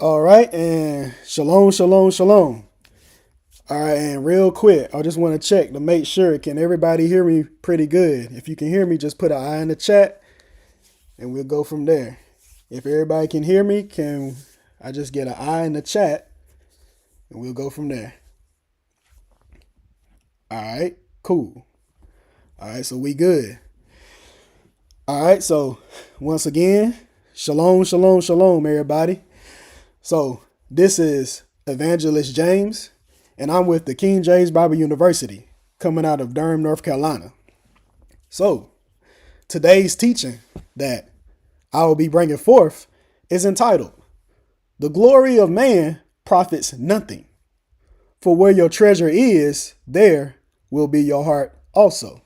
All right, and shalom, shalom, shalom. All right, and real quick, I just want to check to make sure, can everybody hear me pretty good? If you can hear me, just put an I in the chat, and we'll go from there. If everybody can hear me, can I just get an I in the chat, and we'll go from there. All right, cool. All right, so we good. All right, so once again, shalom, shalom, shalom, everybody. So this is Evangelist James, and I'm with the King James Bible University, coming out of Durham, North Carolina. So today's teaching that I will be bringing forth is entitled, "The Glory of Man Profits Nothing. For where your treasure is, there will be your heart also."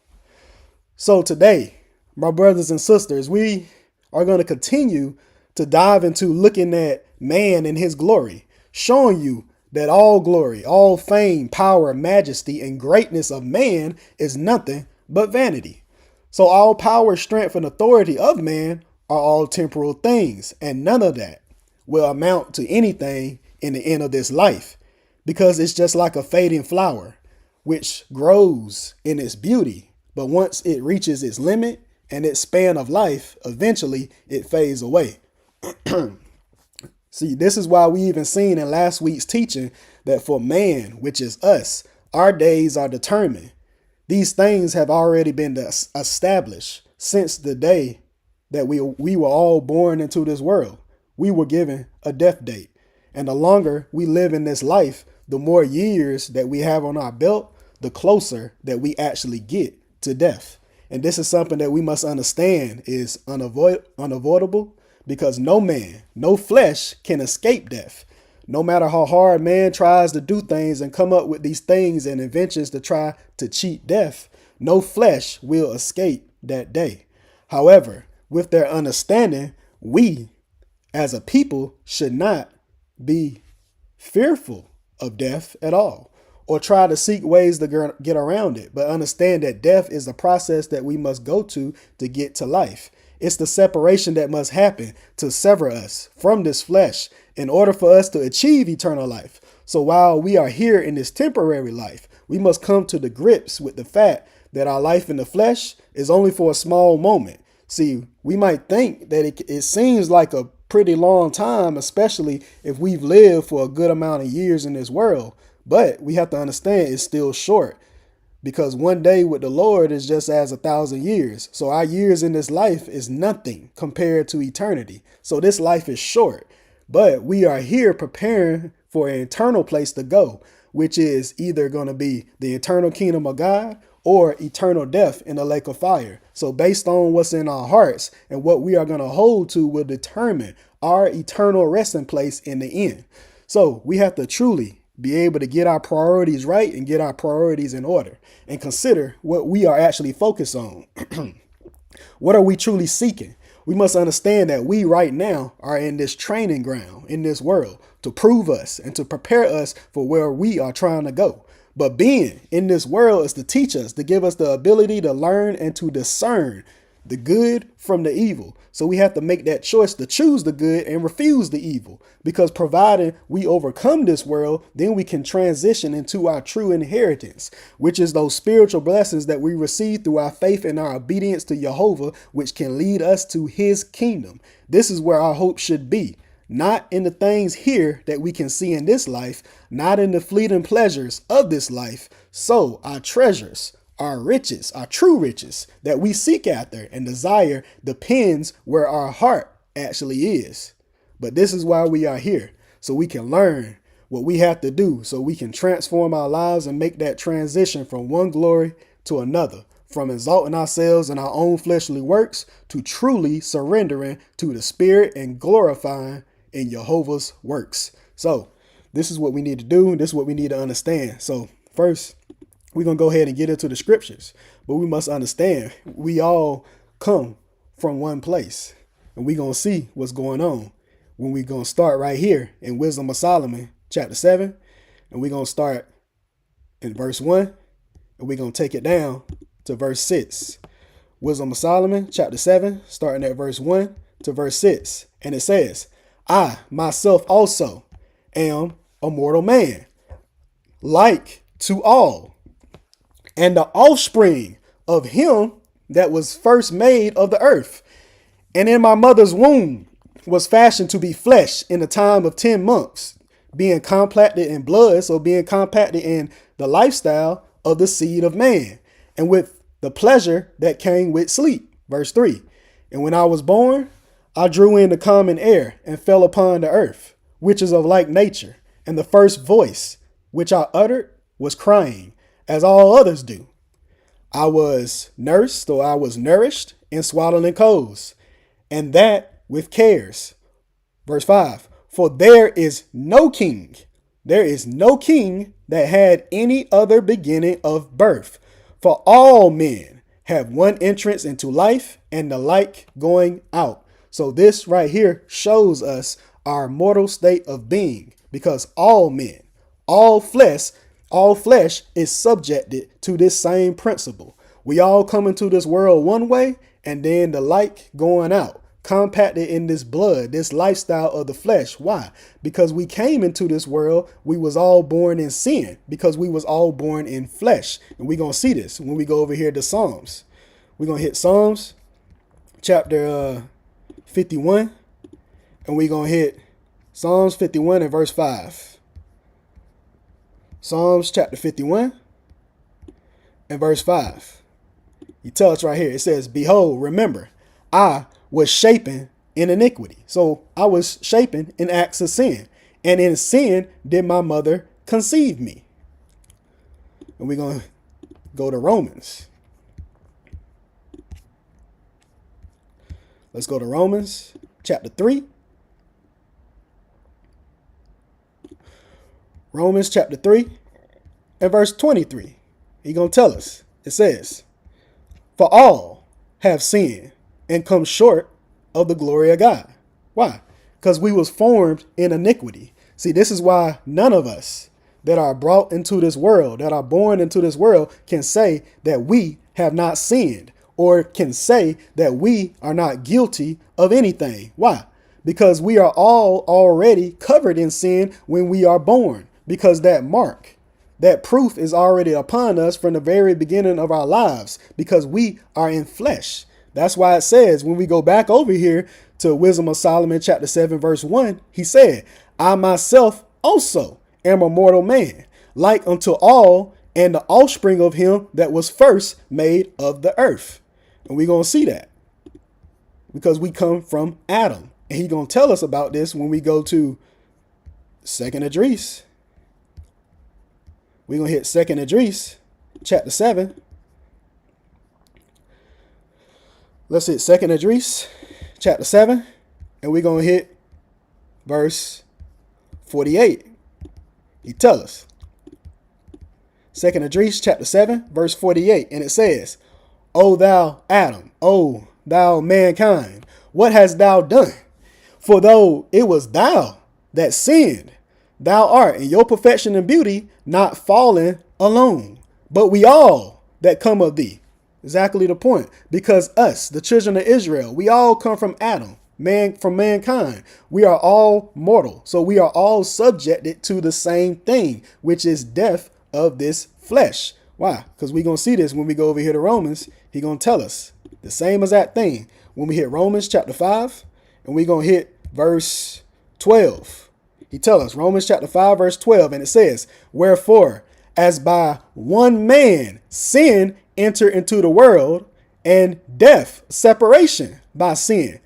So today, my brothers and sisters, we are going to continue to dive into looking at man in his glory, showing you that all glory, all fame, power, majesty, and greatness of man is nothing but vanity. So all power, strength, and authority of man are all temporal things, and none of that will amount to anything in the end of this life, because it's just like a fading flower, which grows in its beauty, but once it reaches its limit and its span of life, eventually it fades away. See, this is why we even seen in last week's teaching that for man, which is us, our days are determined. These things have already been established since the day that we were all born into this world. We were given a death date. And the longer we live in this life, the more years that we have on our belt, the closer that we actually get to death. And this is something that we must understand is unavoidable, because no man, no flesh can escape death. No matter how hard man tries to do things and come up with these things and inventions to try to cheat death, no flesh will escape that day. However, with their understanding, we as a people should not be fearful of death at all, or try to seek ways to get around it, but understand that death is a process that we must go to get to life. It's the separation that must happen to sever us from this flesh in order for us to achieve eternal life. So while we are here in this temporary life, we must come to the grips with the fact that our life in the flesh is only for a small moment. See, we might think that it seems like a pretty long time, especially if we've lived for a good amount of years in this world. But we have to understand it's still short, because one day with the Lord is just as 1,000 years. So our years in this life is nothing compared to eternity. So this life is short, but we are here preparing for an eternal place to go, which is either going to be the eternal kingdom of God or eternal death in the lake of fire. So based on what's in our hearts and what we are going to hold to will determine our eternal resting place in the end. So we have to truly be able to get our priorities right and get our priorities in order and consider what we are actually focused on. What are we truly seeking? We must understand that we right now are in this training ground in this world to prove us and to prepare us for where we are trying to go. But being in this world is to teach us, to give us the ability to learn and to discern the good from the evil. So we have to make that choice to choose the good and refuse the evil, because provided we overcome this world, then we can transition into our true inheritance, which is those spiritual blessings that we receive through our faith and our obedience to JEHOVAH, which can lead us to his kingdom. This is where our hope should be. Not in the things here that we can see in this life, not in the fleeting pleasures of this life. So our treasures, our riches, our true riches that we seek after and desire depends where our heart actually is. But this is why we are here, so we can learn what we have to do, so we can transform our lives and make that transition from one glory to another, from exalting ourselves in our own fleshly works to truly surrendering to the Spirit and glorifying in JEHOVAH's works. So this is what we need to do. This is what we need to understand. So first, we're going to go ahead and get into the scriptures, but we must understand we all come from one place, and we're going to see what's going on when we're going to start right here in Wisdom of Solomon, chapter 7, and we're going to start in verse 1, and we're going to take it down to verse 6. Wisdom of Solomon, chapter 7, starting at verse 1 to verse 6, and it says, I myself also am a mortal man, like to all, and the offspring of him that was first made of the earth. And in my mother's womb was fashioned to be flesh in the time of 10 months, being compacted in blood, so being compacted in the lifestyle of the seed of man, and with the pleasure that came with sleep. Verse 3. And when I was born, I drew in the common air and fell upon the earth, which is of like nature, and the first voice which I uttered was crying, as all others do. I was nursed, or I was nourished in swaddling clothes, and that with cares. Verse 5, for there is no king that had any other beginning of birth. For all men have one entrance into life, and the like going out. So this right here shows us our mortal state of being, because all men, all flesh is subjected to this same principle. We all come into this world one way, and then the like going out, compacted in this blood, this lifestyle of the flesh. Why? Because we came into this world, we was all born in sin, because we was all born in flesh. And we're going to see this when we go over here to Psalms. We're going to hit Psalms chapter 51, and we're going to hit Psalms 51 and verse 5. Psalms chapter 51 and verse 5. He tells us right here, it says, behold, remember, I was shapen in iniquity. So I was shapen in acts of sin, and in sin did my mother conceive me. And we're going to go to Romans. Let's go to Romans chapter 3. Romans chapter 3 and verse 23. He's going to tell us. It says, for all have sinned and come short of the glory of God. Why? Because we was formed in iniquity. See, this is why none of us that are brought into this world, that are born into this world, can say that we have not sinned, or can say that we are not guilty of anything. Why? Because we are all already covered in sin when we are born, because that mark, that proof is already upon us from the very beginning of our lives, because we are in flesh. That's why it says, when we go back over here to Wisdom of Solomon chapter 7 verse 1, he said, I myself also am a mortal man, like unto all, and the offspring of him that was first made of the earth. And we're going to see that because we come from Adam. And he's going to tell us about this when we go to 2nd Esdras. We're going to hit 2nd Esdras chapter 7. Let's hit 2nd Esdras chapter 7, and we're going to hit verse 48. He tell us. 2nd Esdras chapter 7, verse 48. And it says, O thou Adam, O thou mankind, what hast thou done? For though it was thou that sinned, thou art in your perfection and beauty not fallen alone, but we all that come of thee. Exactly the point. Because us, the children of Israel, we all come from Adam, from mankind. We are all mortal. So we are all subjected to the same thing, which is death of this flesh. Why? Because we're going to see this when we go over here to Romans. He's going to tell us the same exact thing when we hit Romans chapter 5, and we're going to hit verse 12. He tells us, Romans chapter 5, verse 12, and it says, wherefore, as by one man sin entered into the world, and death, separation by sin.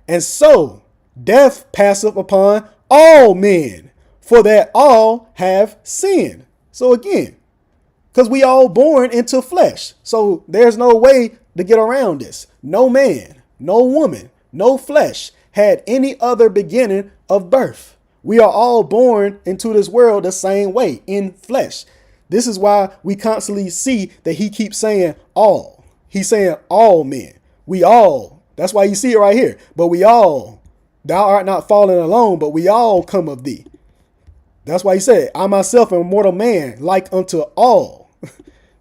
And so death passeth upon all men, for that all have sinned. So again, because we all born into flesh. So there's no way to get around this. No man, no woman, no flesh had any other beginning of birth. We are all born into this world the same way, in flesh. This is why we constantly see that he keeps saying all. He's saying all men. We all. That's why you see it right here. But we all. Thou art not fallen alone, but we all come of thee. That's why he said, I myself am a mortal man, like unto all.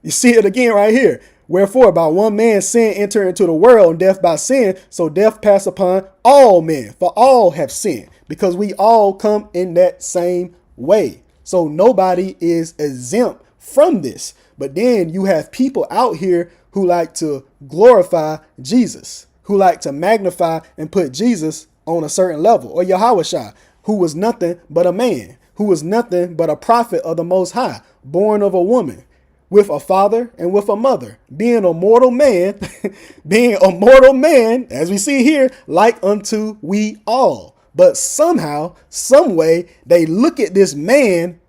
You see it again right here. Wherefore, by one man sin entered into the world, and death by sin, so death passed upon all men, for all have sinned, because we all come in that same way. So nobody is exempt from this. But then you have people out here who like to glorify Jesus, who like to magnify and put Jesus on a certain level, or Yahushua, who was nothing but a man, who was nothing but a prophet of the Most High, born of a woman, with a father and with a mother, being a mortal man, as we see here, like unto we all. But somehow, some way, they look at this man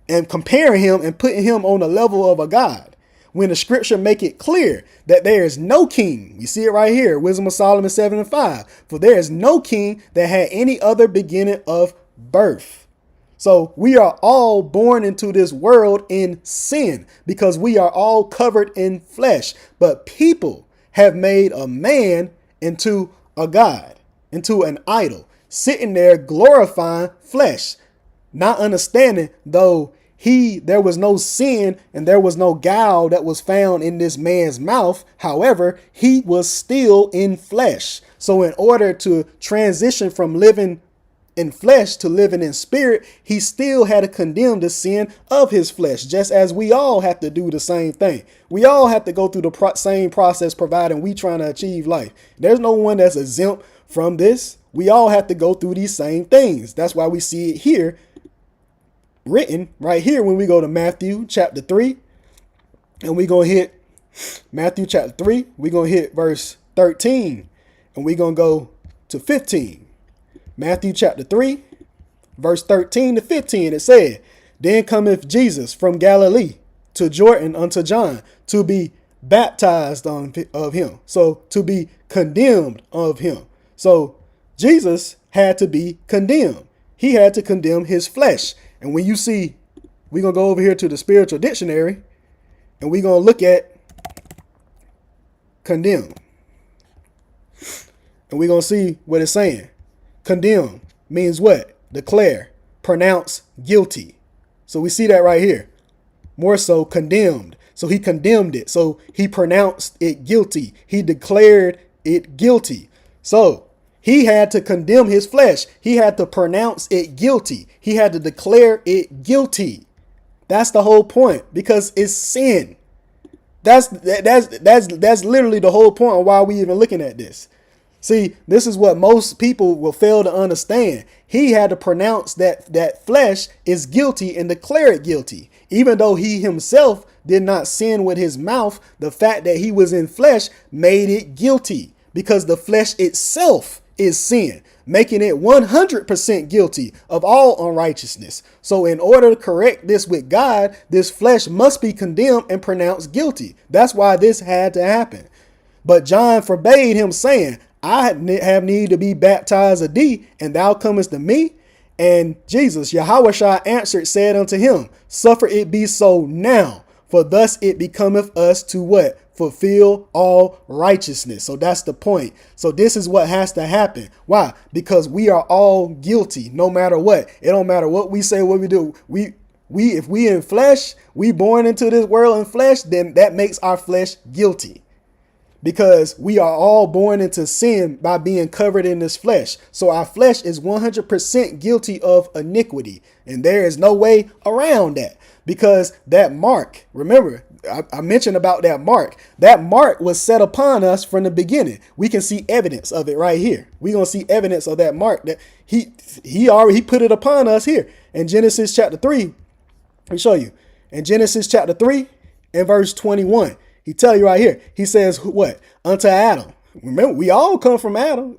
and compare him and putting him on the level of a God, when the scripture make it clear that there is no king. We see it right here, Wisdom of Solomon 7:5. For there is no king that had any other beginning of birth. So we are all born into this world in sin, because we are all covered in flesh. But people have made a man into a God, into an idol, sitting there glorifying flesh, not understanding though there was no sin and there was no guile that was found in this man's mouth. However, he was still in flesh. So in order to transition from living in flesh to living in spirit, he still had to condemn the sin of his flesh, just as we all have to do the same thing. We all have to go through the same process, providing we trying to achieve life. There's no one that's exempt from this. We all have to go through these same things. That's why we see it here written right here when we go to Matthew chapter 3, and we're going to hit Matthew chapter 3. We're going to hit verse 13, and we're going to go to 15. Matthew chapter 3, verse 13 to 15, it said, Then cometh Jesus from Galilee to Jordan unto John to be baptized of him. So to be condemned of him. So Jesus had to be condemned. He had to condemn his flesh. And when you see, we're going to go over here to the spiritual dictionary, and we're going to look at condemn. And we're going to see what it's saying. Condemn means what? Declare, pronounce guilty. So we see that right here. More so condemned. So he condemned it. So he pronounced it guilty. He declared it guilty. So he had to condemn his flesh. He had to pronounce it guilty. He had to declare it guilty. That's the whole point, because it's sin. That's literally the whole point of why we even looking at this. See, this is what most people will fail to understand. He had to pronounce that flesh is guilty and declare it guilty. Even though he himself did not sin with his mouth, the fact that he was in flesh made it guilty, because the flesh itself is sin, making it 100% guilty of all unrighteousness. So in order to correct this with God, this flesh must be condemned and pronounced guilty. That's why this had to happen. But John forbade him, saying, I have need to be baptized of thee, and thou comest to me. And Jesus, Yahushua answered, said unto him, suffer it be so now, for thus it becometh us to what? Fulfill all righteousness. So that's the point. So this is what has to happen. Why? Because we are all guilty, no matter what. It don't matter what we say, what we do. If we in flesh, we born into this world in flesh, then that makes our flesh guilty. Because we are all born into sin by being covered in this flesh. So our flesh is 100% guilty of iniquity. And there is no way around that. Because that mark, remember, I mentioned about that mark. That mark was set upon us from the beginning. We can see evidence of it right here. We're going to see evidence of that mark that he already put it upon us here. In Genesis chapter 3, let me show you. In Genesis chapter 3 and verse 21. He tell you right here. He says what? Unto Adam. Remember, we all come from Adam.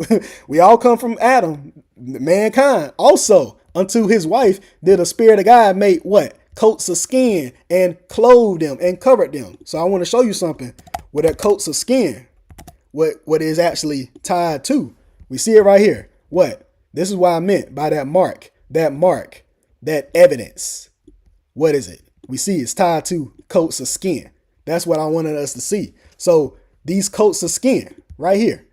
We all come from Adam, mankind. Also, unto his wife did the Spirit of God make what? Coats of skin and clothed them and covered them. So I want to show you something with that coats of skin. What is actually tied to. We see it right here. What? This is what I meant by that mark. That evidence. What is it? We see it's tied to coats of skin. That's what I wanted us to see. So these coats of skin right here,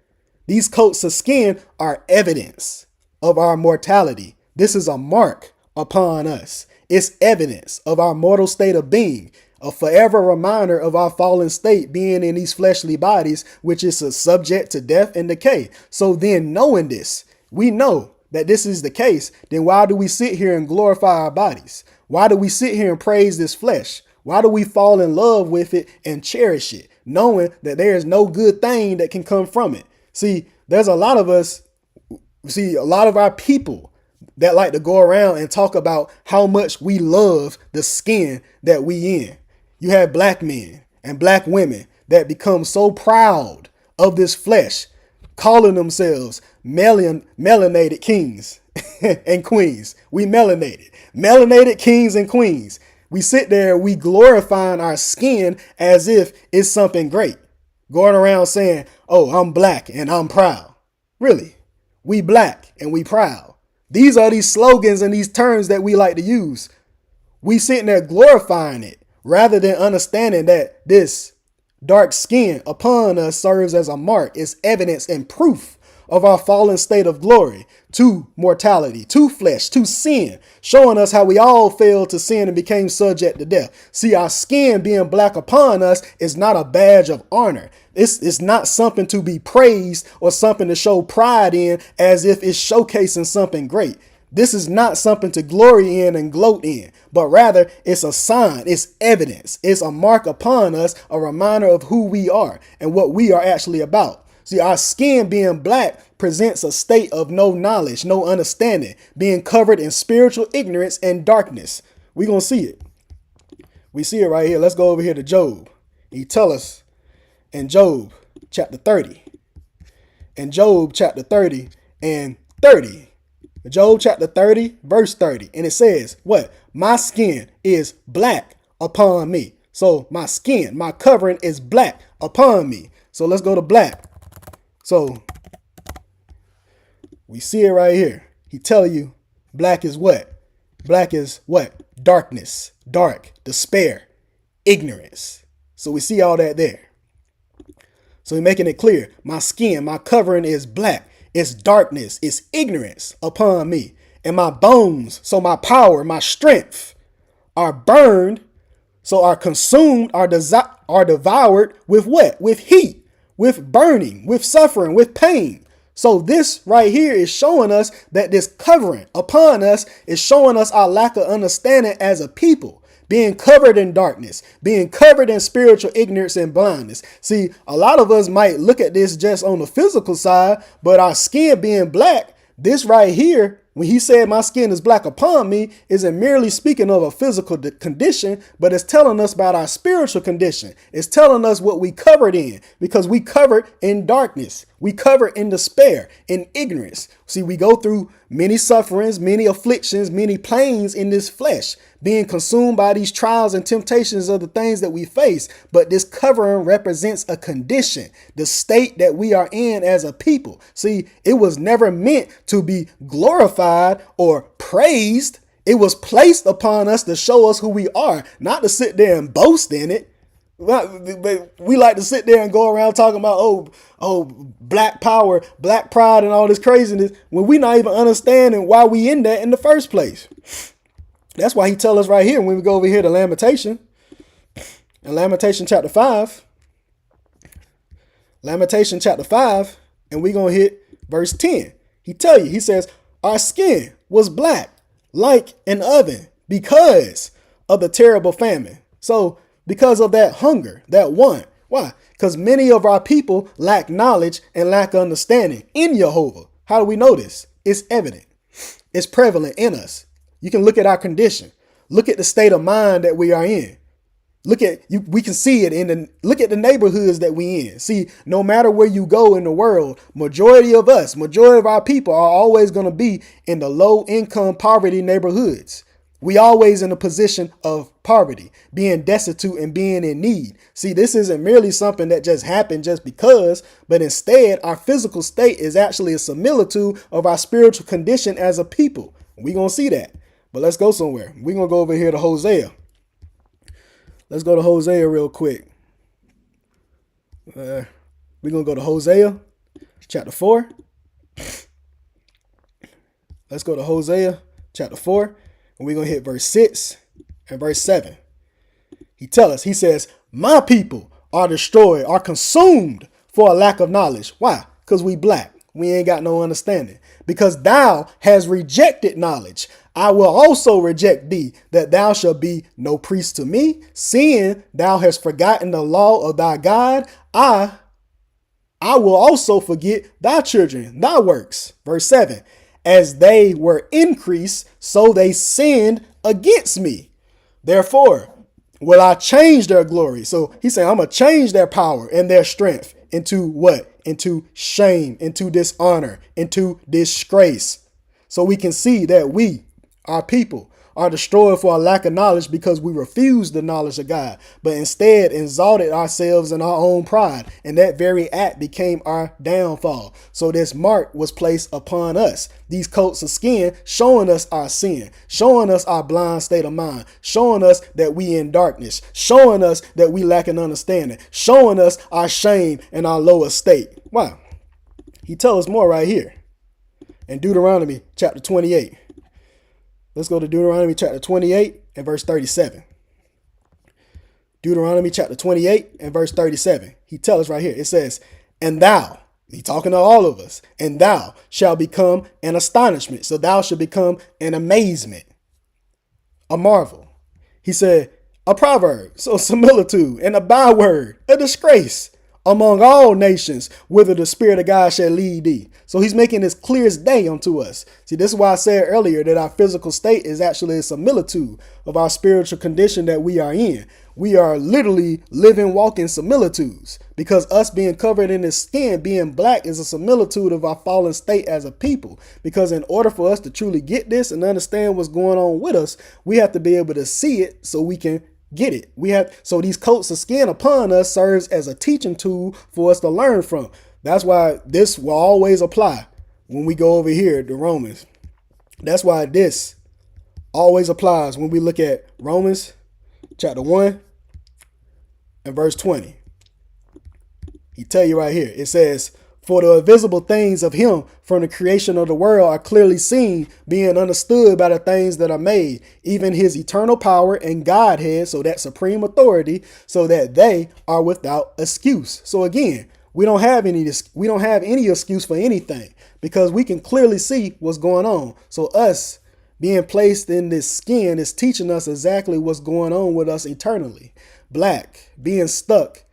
these coats of skin are evidence of our mortality. This is a mark upon us. It's evidence of our mortal state of being, a forever reminder of our fallen state being in these fleshly bodies, which is subject to death and decay. So then knowing this, we know that this is the case. Then why do we sit here and glorify our bodies? Why do we sit here and praise this flesh? Why do we fall in love with it and cherish it, knowing that there is no good thing that can come from it? See, there's a lot of us, a lot of our people that like to go around and talk about how much we love the skin that we in. You have black men and black women that become so proud of this flesh, calling themselves melanated kings and queens. We melanated kings and queens. We sit there, we glorifying our skin as if it's something great. Going around saying, oh, I'm black and I'm proud. Really? We black and we proud. These are these slogans and these terms that we like to use. We sitting there glorifying it rather than understanding that this dark skin upon us serves as a mark. It's evidence and proof of our fallen state of glory to mortality, to flesh, to sin, showing us how we all failed to sin and became subject to death. See, our skin being black upon us is not a badge of honor. It's not something to be praised or something to show pride in as if it's showcasing something great. This is not something to glory in and gloat in, but rather it's a sign, it's evidence, it's a mark upon us, a reminder of who we are and what we are actually about. See, our skin being black presents a state of no knowledge, no understanding, being covered in spiritual ignorance and darkness. We're going to see it. We see it right here. Let's go over here to Job. He tell us in Job chapter 30. In Job chapter 30 and 30. Job chapter 30, verse 30. And it says, what? My skin is black upon me. So my skin, my covering is black upon me. So let's go to black. So we see it right here. He tell you black is what? Black is what? Darkness, dark, despair, ignorance. So we see all that there. So he's making it clear. My skin, my covering is black. It's darkness. It's ignorance upon me. And my bones, so my power, my strength are burned. So are consumed, are devoured with what? With heat. With burning, with suffering, with pain. So this right here is showing us that this covering upon us is showing us our lack of understanding as a people, being covered in darkness, being covered in spiritual ignorance and blindness. See, a lot of us might look at this just on the physical side, but our skin being black, this right here, when he said my skin is black upon me, isn't merely speaking of a physical condition, but it's telling us about our spiritual condition. It's telling us what we covered in, because we covered in darkness. We covered in despair, in ignorance. See, we go through many sufferings, many afflictions, many pains in this flesh, being consumed by these trials and temptations of the things that we face. But this covering represents a condition, the state that we are in as a people. See, it was never meant to be glorified or praised. It was placed upon us to show us who we are, not to sit there and boast in it. We like to sit there and go around talking about, black power, black pride, and all this craziness when we not even understanding why we in that in the first place. That's why he tell us right here when we go over here to Lamentation. In Lamentation chapter 5. Lamentation chapter 5, and we're going to hit verse 10. He tell you, he says, our skin was black like an oven because of the terrible famine. So because of that hunger, that want. Why? Because many of our people lack knowledge and lack understanding in Jehovah. How do we know this? It's evident. It's prevalent in us. You can look at our condition. Look at the state of mind that we are in. Look at you. We can see it look at the neighborhoods that we in. See, no matter where you go in the world, majority of our people are always going to be in the low income poverty neighborhoods. We always in a position of poverty, being destitute and being in need. See, this isn't merely something that just happened just because, but instead our physical state is actually a similitude of our spiritual condition as a people. We're going to see that. But let's go somewhere. We're going to go over here to Hosea. Let's go to Hosea real quick. We're going to go to Hosea chapter 4. Let's go to Hosea chapter 4. And we're going to hit verse 6 and verse 7. He tells us, he says, my people are destroyed, are consumed for a lack of knowledge. Why? Because we black. We ain't got no understanding. Because thou has rejected knowledge. I will also reject thee, that thou shalt be no priest to me. Seeing thou hast forgotten the law of thy God, I will also forget thy children, thy works. Verse 7. As they were increased, so they sinned against me. Therefore, will I change their glory? So he's saying, I'm going to change their power and their strength into what? Into shame, into dishonor, into disgrace. So we can see that we, our people, are destroyed for a lack of knowledge because we refused the knowledge of God, but instead exalted ourselves in our own pride. And that very act became our downfall. So this mark was placed upon us. These coats of skin showing us our sin, showing us our blind state of mind, showing us that we in darkness, showing us that we lack an understanding, showing us our shame and our lower state. Wow. He tells us more right here in Deuteronomy chapter 28. Let's go to Deuteronomy chapter 28 and verse 37. Deuteronomy chapter 28 and verse 37. He tells us right here. It says, and thou, he's talking to all of us, and thou shalt become an astonishment. So thou shalt become an amazement, a marvel. He said, a proverb, so similitude, and a byword, a disgrace among all nations, whither the Spirit of God shall lead thee. So he's making this clear as day unto us. See, this is why I said earlier that our physical state is actually a similitude of our spiritual condition that we are in. We are literally living, walking similitudes, because us being covered in this skin, being black, is a similitude of our fallen state as a people. Because in order for us to truly get this and understand what's going on with us, we have to be able to see it so we can get it. So these coats of skin upon us serves as a teaching tool for us to learn from. That's why this will always apply when we go over here to Romans. That's why this always applies when we look at Romans chapter 1 and verse 20. He tell you right here, it says, for the invisible things of him from the creation of the world are clearly seen, being understood by the things that are made, even his eternal power and Godhead, so that supreme authority, so that they are without excuse. So again, we don't have any excuse for anything, because we can clearly see what's going on. So us being placed in this skin is teaching us exactly what's going on with us eternally. Black, being stuck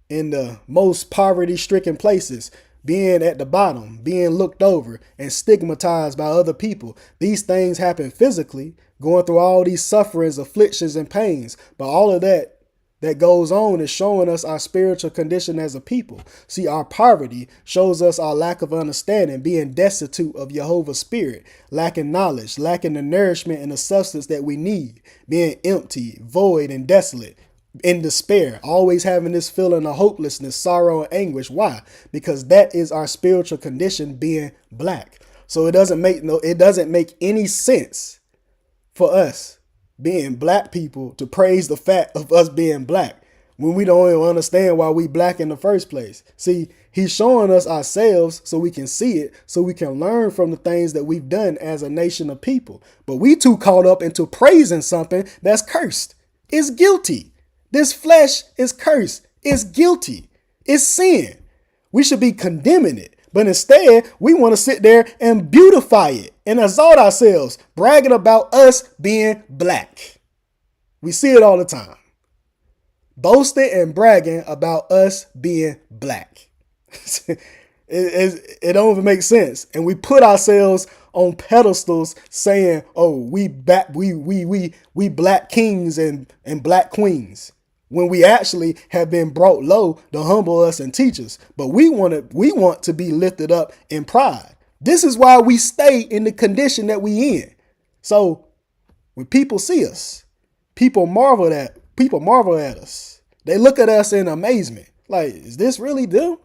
in the most poverty-stricken places, being at the bottom, being looked over and stigmatized by other people. These things happen physically, going through all these sufferings, afflictions, and pains. But all of that that goes on is showing us our spiritual condition as a people. See, our poverty shows us our lack of understanding, being destitute of Jehovah's spirit, lacking knowledge, lacking the nourishment and the substance that we need, being empty, void, and desolate, in despair, always having this feeling of hopelessness, sorrow, and anguish. Why? Because that is our spiritual condition, being black. So it doesn't make any sense for us being black people to praise the fact of us being black when we don't even understand why we black in the first place. See, he's showing us ourselves so we can see it, so we can learn from the things that we've done as a nation of people. But we too caught up into praising something that's cursed. It's guilty. This flesh is cursed. It's guilty. It's sin. We should be condemning it. But instead, we want to sit there and beautify it and exalt ourselves, bragging about us being black. We see it all the time. Boasting and bragging about us being black. It don't even make sense. And we put ourselves on pedestals saying, oh, we black kings and black queens, when we actually have been brought low to humble us and teach us. But we want to be lifted up in pride. This is why we stay in the condition that we in. So when people see us, people marvel at us. They look at us in amazement. Like, is this really them?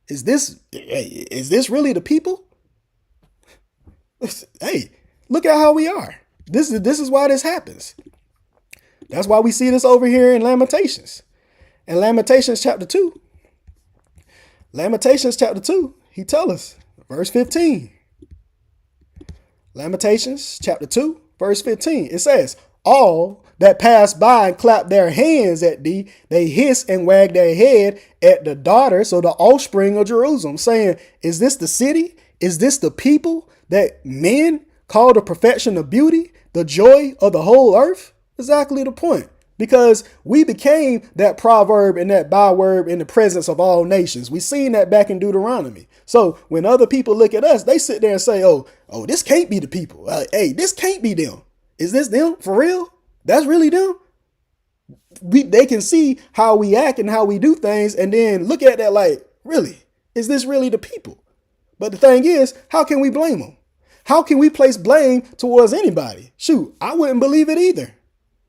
Is this really the people? Hey, look at how we are. This is why this happens. That's why we see this over here in Lamentations. In Lamentations chapter 2. Lamentations chapter 2, he tells us, verse 15. Lamentations chapter 2, verse 15. It says, all that pass by and clap their hands at thee, they hiss and wag their head at the daughters, or the offspring of Jerusalem, saying, is this the city? Is this the people that men call the perfection of beauty, the joy of the whole earth? Exactly the point. Because we became that proverb and that byword in the presence of all nations. We seen that back in Deuteronomy. So when other people look at us, they sit there and say, oh, this can't be the people. Hey, this can't be them. Is this them for real? That's really them? They can see how we act and how we do things and then look at that like, really? Is this really the people? But the thing is, how can we blame them? How can we place blame towards anybody? Shoot, I wouldn't believe it either.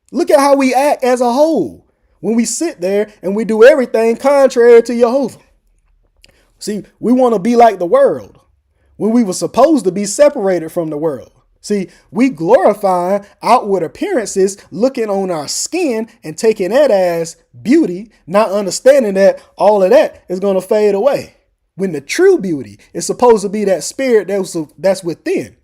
Look at how we act as a whole when we sit there and we do everything contrary to Jehovah. See, we want to be like the world when we were supposed to be separated from the world. See, we glorify outward appearances, looking on our skin and taking that as beauty, not understanding that all of that is going to fade away. When the true beauty is supposed to be that spirit that's within.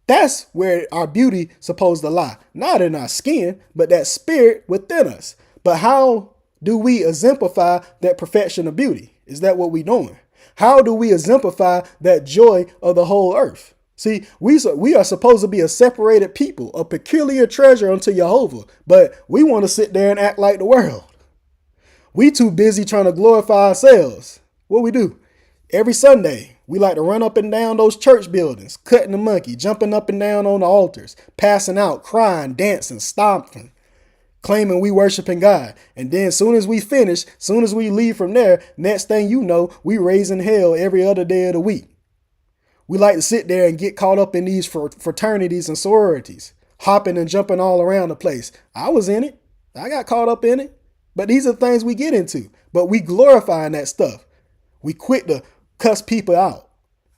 That's where our beauty supposed to lie. Not in our skin, but that spirit within us. But how do we exemplify that perfection of beauty? Is that what we're doing? How do we exemplify that joy of the whole earth? See, we are supposed to be a separated people, a peculiar treasure unto Jehovah, but we want to sit there and act like the world. We too busy trying to glorify ourselves. What we do? Every Sunday, we like to run up and down those church buildings, cutting the monkey, jumping up and down on the altars, passing out, crying, dancing, stomping, claiming we worshiping God. And then soon as we finish, soon as we leave from there, next thing you know, we raising hell every other day of the week. We like to sit there and get caught up in these fraternities and sororities, hopping and jumping all around the place. I was in it. I got caught up in it. But these are things we get into. But we glorifying that stuff. We quit to cuss people out.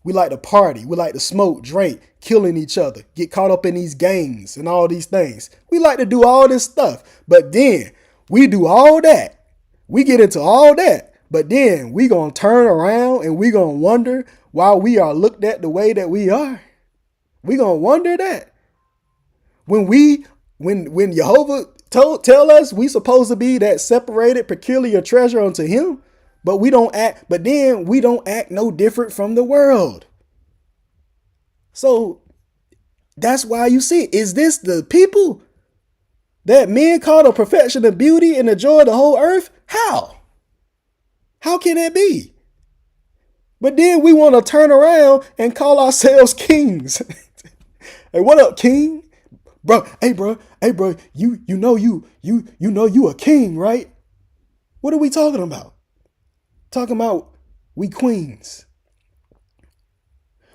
We like to party. We like to smoke, drink, killing each other, get caught up in these gangs and all these things. We like to do all this stuff. But then we do all that. We get into all that. But then we going to turn around and we going to wonder why we are looked at the way that we are. We going to wonder that. When Jehovah tell us we supposed to be that separated, peculiar treasure unto him, but then we don't act no different from the world. So that's why you see, is this the people that men call the perfection of beauty and the joy of the whole earth? How? How can that be? But then we want to turn around and call ourselves kings. Hey, what up, king? Bro, you know you a king, right? What are we talking about? Talking about we queens.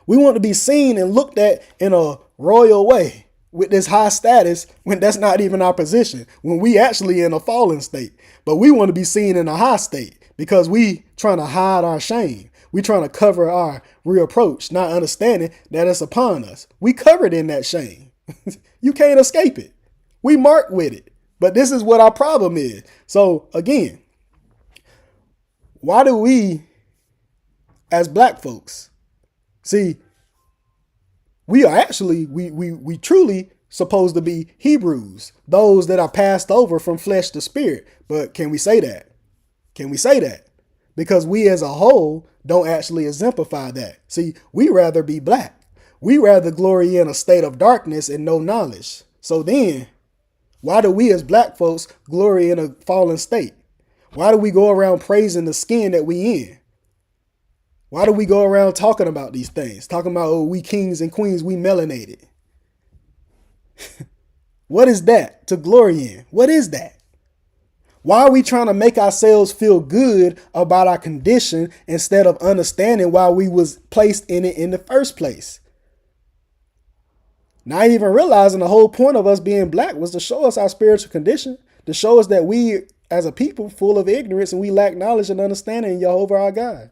We want to be seen and looked at in a royal way with this high status when that's not even our position, when we actually in a fallen state. But we want to be seen in a high state because we trying to hide our shame. We trying to cover our reproach, not understanding that it's upon us. We covered in that shame. You can't escape it. We marked with it. But this is what our problem is. So again, why do we, as black folks, see, we are actually, we truly supposed to be Hebrews, those that are passed over from flesh to spirit. But can we say that? Can we say that? Because we as a whole don't actually exemplify that. See, we rather be black. We rather glory in a state of darkness and no knowledge. So then, why do we as black folks glory in a fallen state? Why do we go around praising the skin that we in? Why do we go around talking about these things? Talking about, oh, we kings and queens, we melanated. What is that to glory in? What is that? Why are we trying to make ourselves feel good about our condition instead of understanding why we was placed in it in the first place? Not even realizing the whole point of us being black was to show us our spiritual condition, to show us that we as a people full of ignorance and we lack knowledge and understanding in JEHOVAH our God.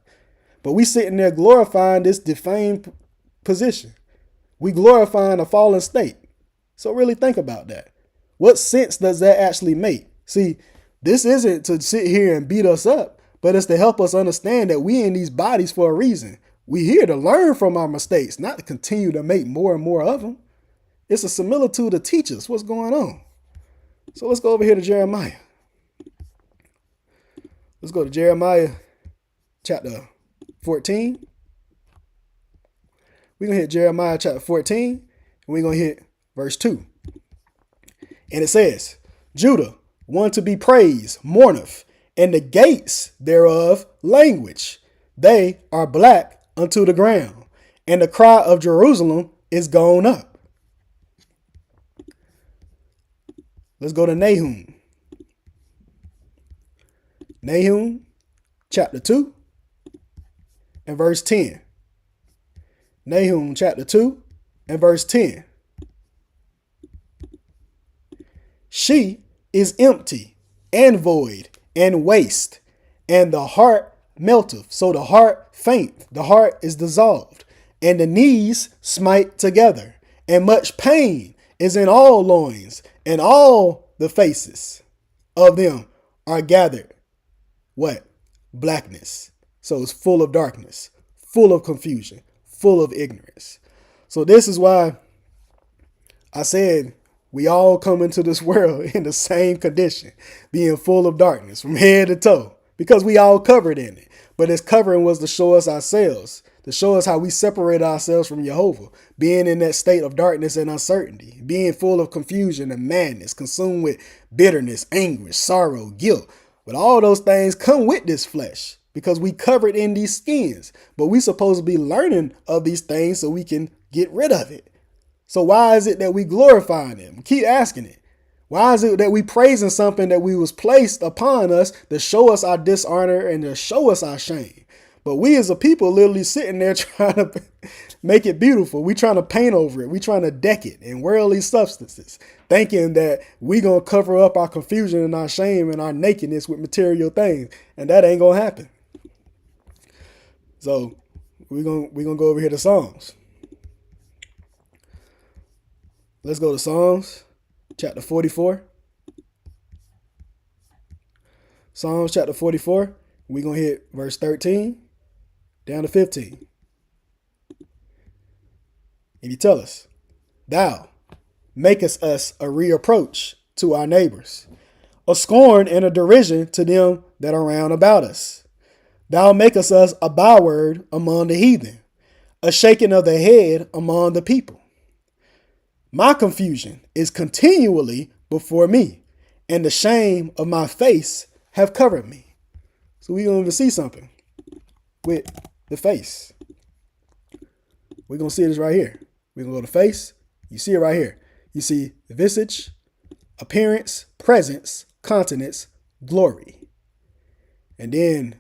But we sitting there glorifying this defamed position. We glorifying a fallen state. So really think about that. What sense does that actually make? See, this isn't to sit here and beat us up, but it's to help us understand that we in these bodies for a reason. We here to learn from our mistakes, not to continue to make more and more of them. It's a similitude to teach us what's going on. So let's go over here to Jeremiah. Let's go to Jeremiah chapter 14. We're going to hit Jeremiah chapter 14, and we're going to hit verse 2. And it says, Judah, one to be praised, mourneth, and the gates thereof language. They are black unto the ground, and the cry of Jerusalem is gone up. Let's go to Nahum. Nahum chapter 2 and verse 10. Nahum chapter 2 and verse 10. She is empty and void and waste, and the heart melteth. So the heart faint, the heart is dissolved, and the knees smite together, and much pain is in all loins, and all the faces of them are gathered. What? Blackness. So it's full of darkness, full of confusion, full of ignorance. So this is why I said we all come into this world in the same condition, being full of darkness from head to toe, because we all covered in it. But its covering was to show us ourselves, to show us how we separate ourselves from JEHOVAH, being in that state of darkness and uncertainty, being full of confusion and madness, consumed with bitterness, anguish, sorrow, guilt. But all those things come with this flesh because we covered in these skins. But we supposed to be learning of these things so we can get rid of it. So why is it that we glorifying him? Keep asking it. Why is it that we praising something that we was placed upon us to show us our dishonor and to show us our shame? But we as a people literally sitting there trying to make it beautiful. We trying to paint over it. We trying to deck it in worldly substances, thinking that we going to cover up our confusion and our shame and our nakedness with material things. And that ain't going to happen. So we're going to go over here to Psalms. Let's go to Psalms chapter 44. Psalms chapter 44. We're going to hit verse 13 down to 15. And he tell us, thou makest us a reproach to our neighbors, a scorn and a derision to them that are round about us. Thou makest us a byword among the heathen, a shaking of the head among the people. My confusion is continually before me, and the shame of my face have covered me. So we're going to see something with the face. We're going to see this right here. We're going to go to face. You see it right here. You see the visage, appearance, presence, countenance, glory. And then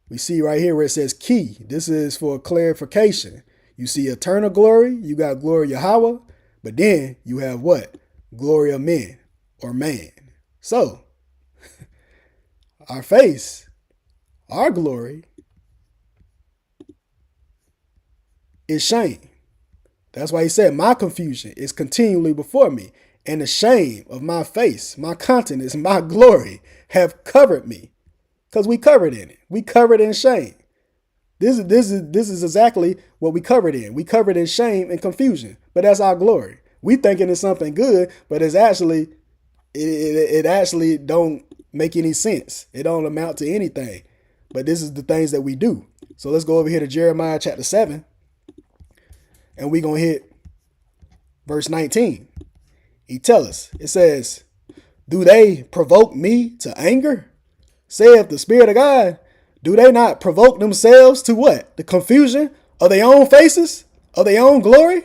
we see right here where it says key. This is for clarification. You see eternal glory, you got glory of JEHOVAH, but then you have what? Glory of men or man. So, our face, our glory, is shame. That's why he said, my confusion is continually before me, and the shame of my face, my countenance, my glory have covered me. Because we covered in it. We covered in shame. This is exactly what we covered in. We covered in shame and confusion, but that's our glory. We thinking it's something good, but it's actually, it actually don't make any sense. It don't amount to anything. But this is the things that we do. So let's go over here to Jeremiah chapter 7. And we're going to hit verse 19. He tells us, it says, do they provoke me to anger? Saith the Spirit of God. Do they not provoke themselves to what? The confusion of their own faces? Of their own glory?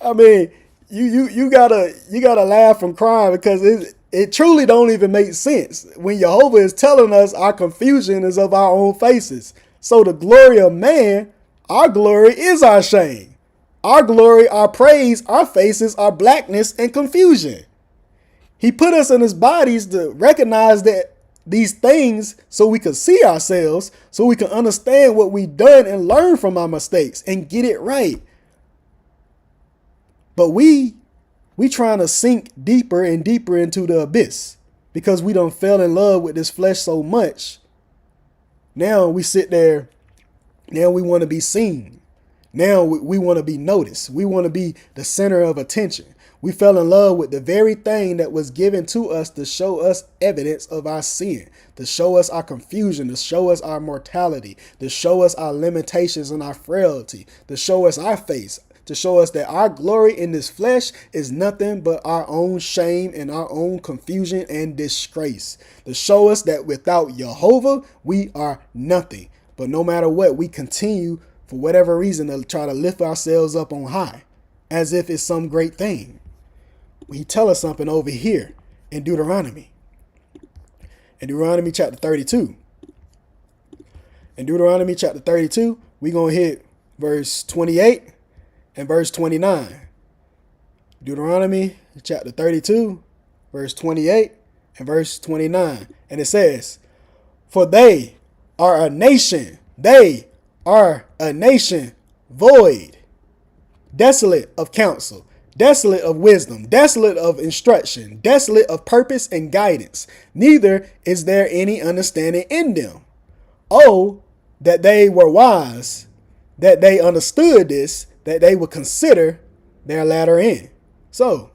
I mean, you gotta laugh from crying because it truly don't even make sense when JEHOVAH is telling us our confusion is of our own faces. So the glory of man, our glory is our shame. Our glory, our praise, our faces, our blackness and confusion. He put us in his bodies to recognize that these things so we can see ourselves, so we can understand what we've done and learn from our mistakes and get it right. But we trying to sink deeper and deeper into the abyss because we done fell in love with this flesh so much. Now we sit there. Now we want to be seen. Now we want to be noticed. We want to be the center of attention. We fell in love with the very thing that was given to us to show us evidence of our sin, to show us our confusion, to show us our mortality, to show us our limitations and our frailty, to show us our face, to show us that our glory in this flesh is nothing but our own shame and our own confusion and disgrace, to show us that without JEHOVAH, we are nothing. But no matter what, we continue for whatever reason to try to lift ourselves up on high as if it's some great thing. He tell us something over here in Deuteronomy. In Deuteronomy chapter 32. In Deuteronomy chapter 32, we're going to hit verse 28 and verse 29. Deuteronomy chapter 32, verse 28 and verse 29. And it says, for they are a nation. They are a nation void, desolate of counsel, desolate of wisdom, desolate of instruction, desolate of purpose and guidance. Neither is there any understanding in them. Oh, that they were wise, that they understood this, that they would consider their latter end. So,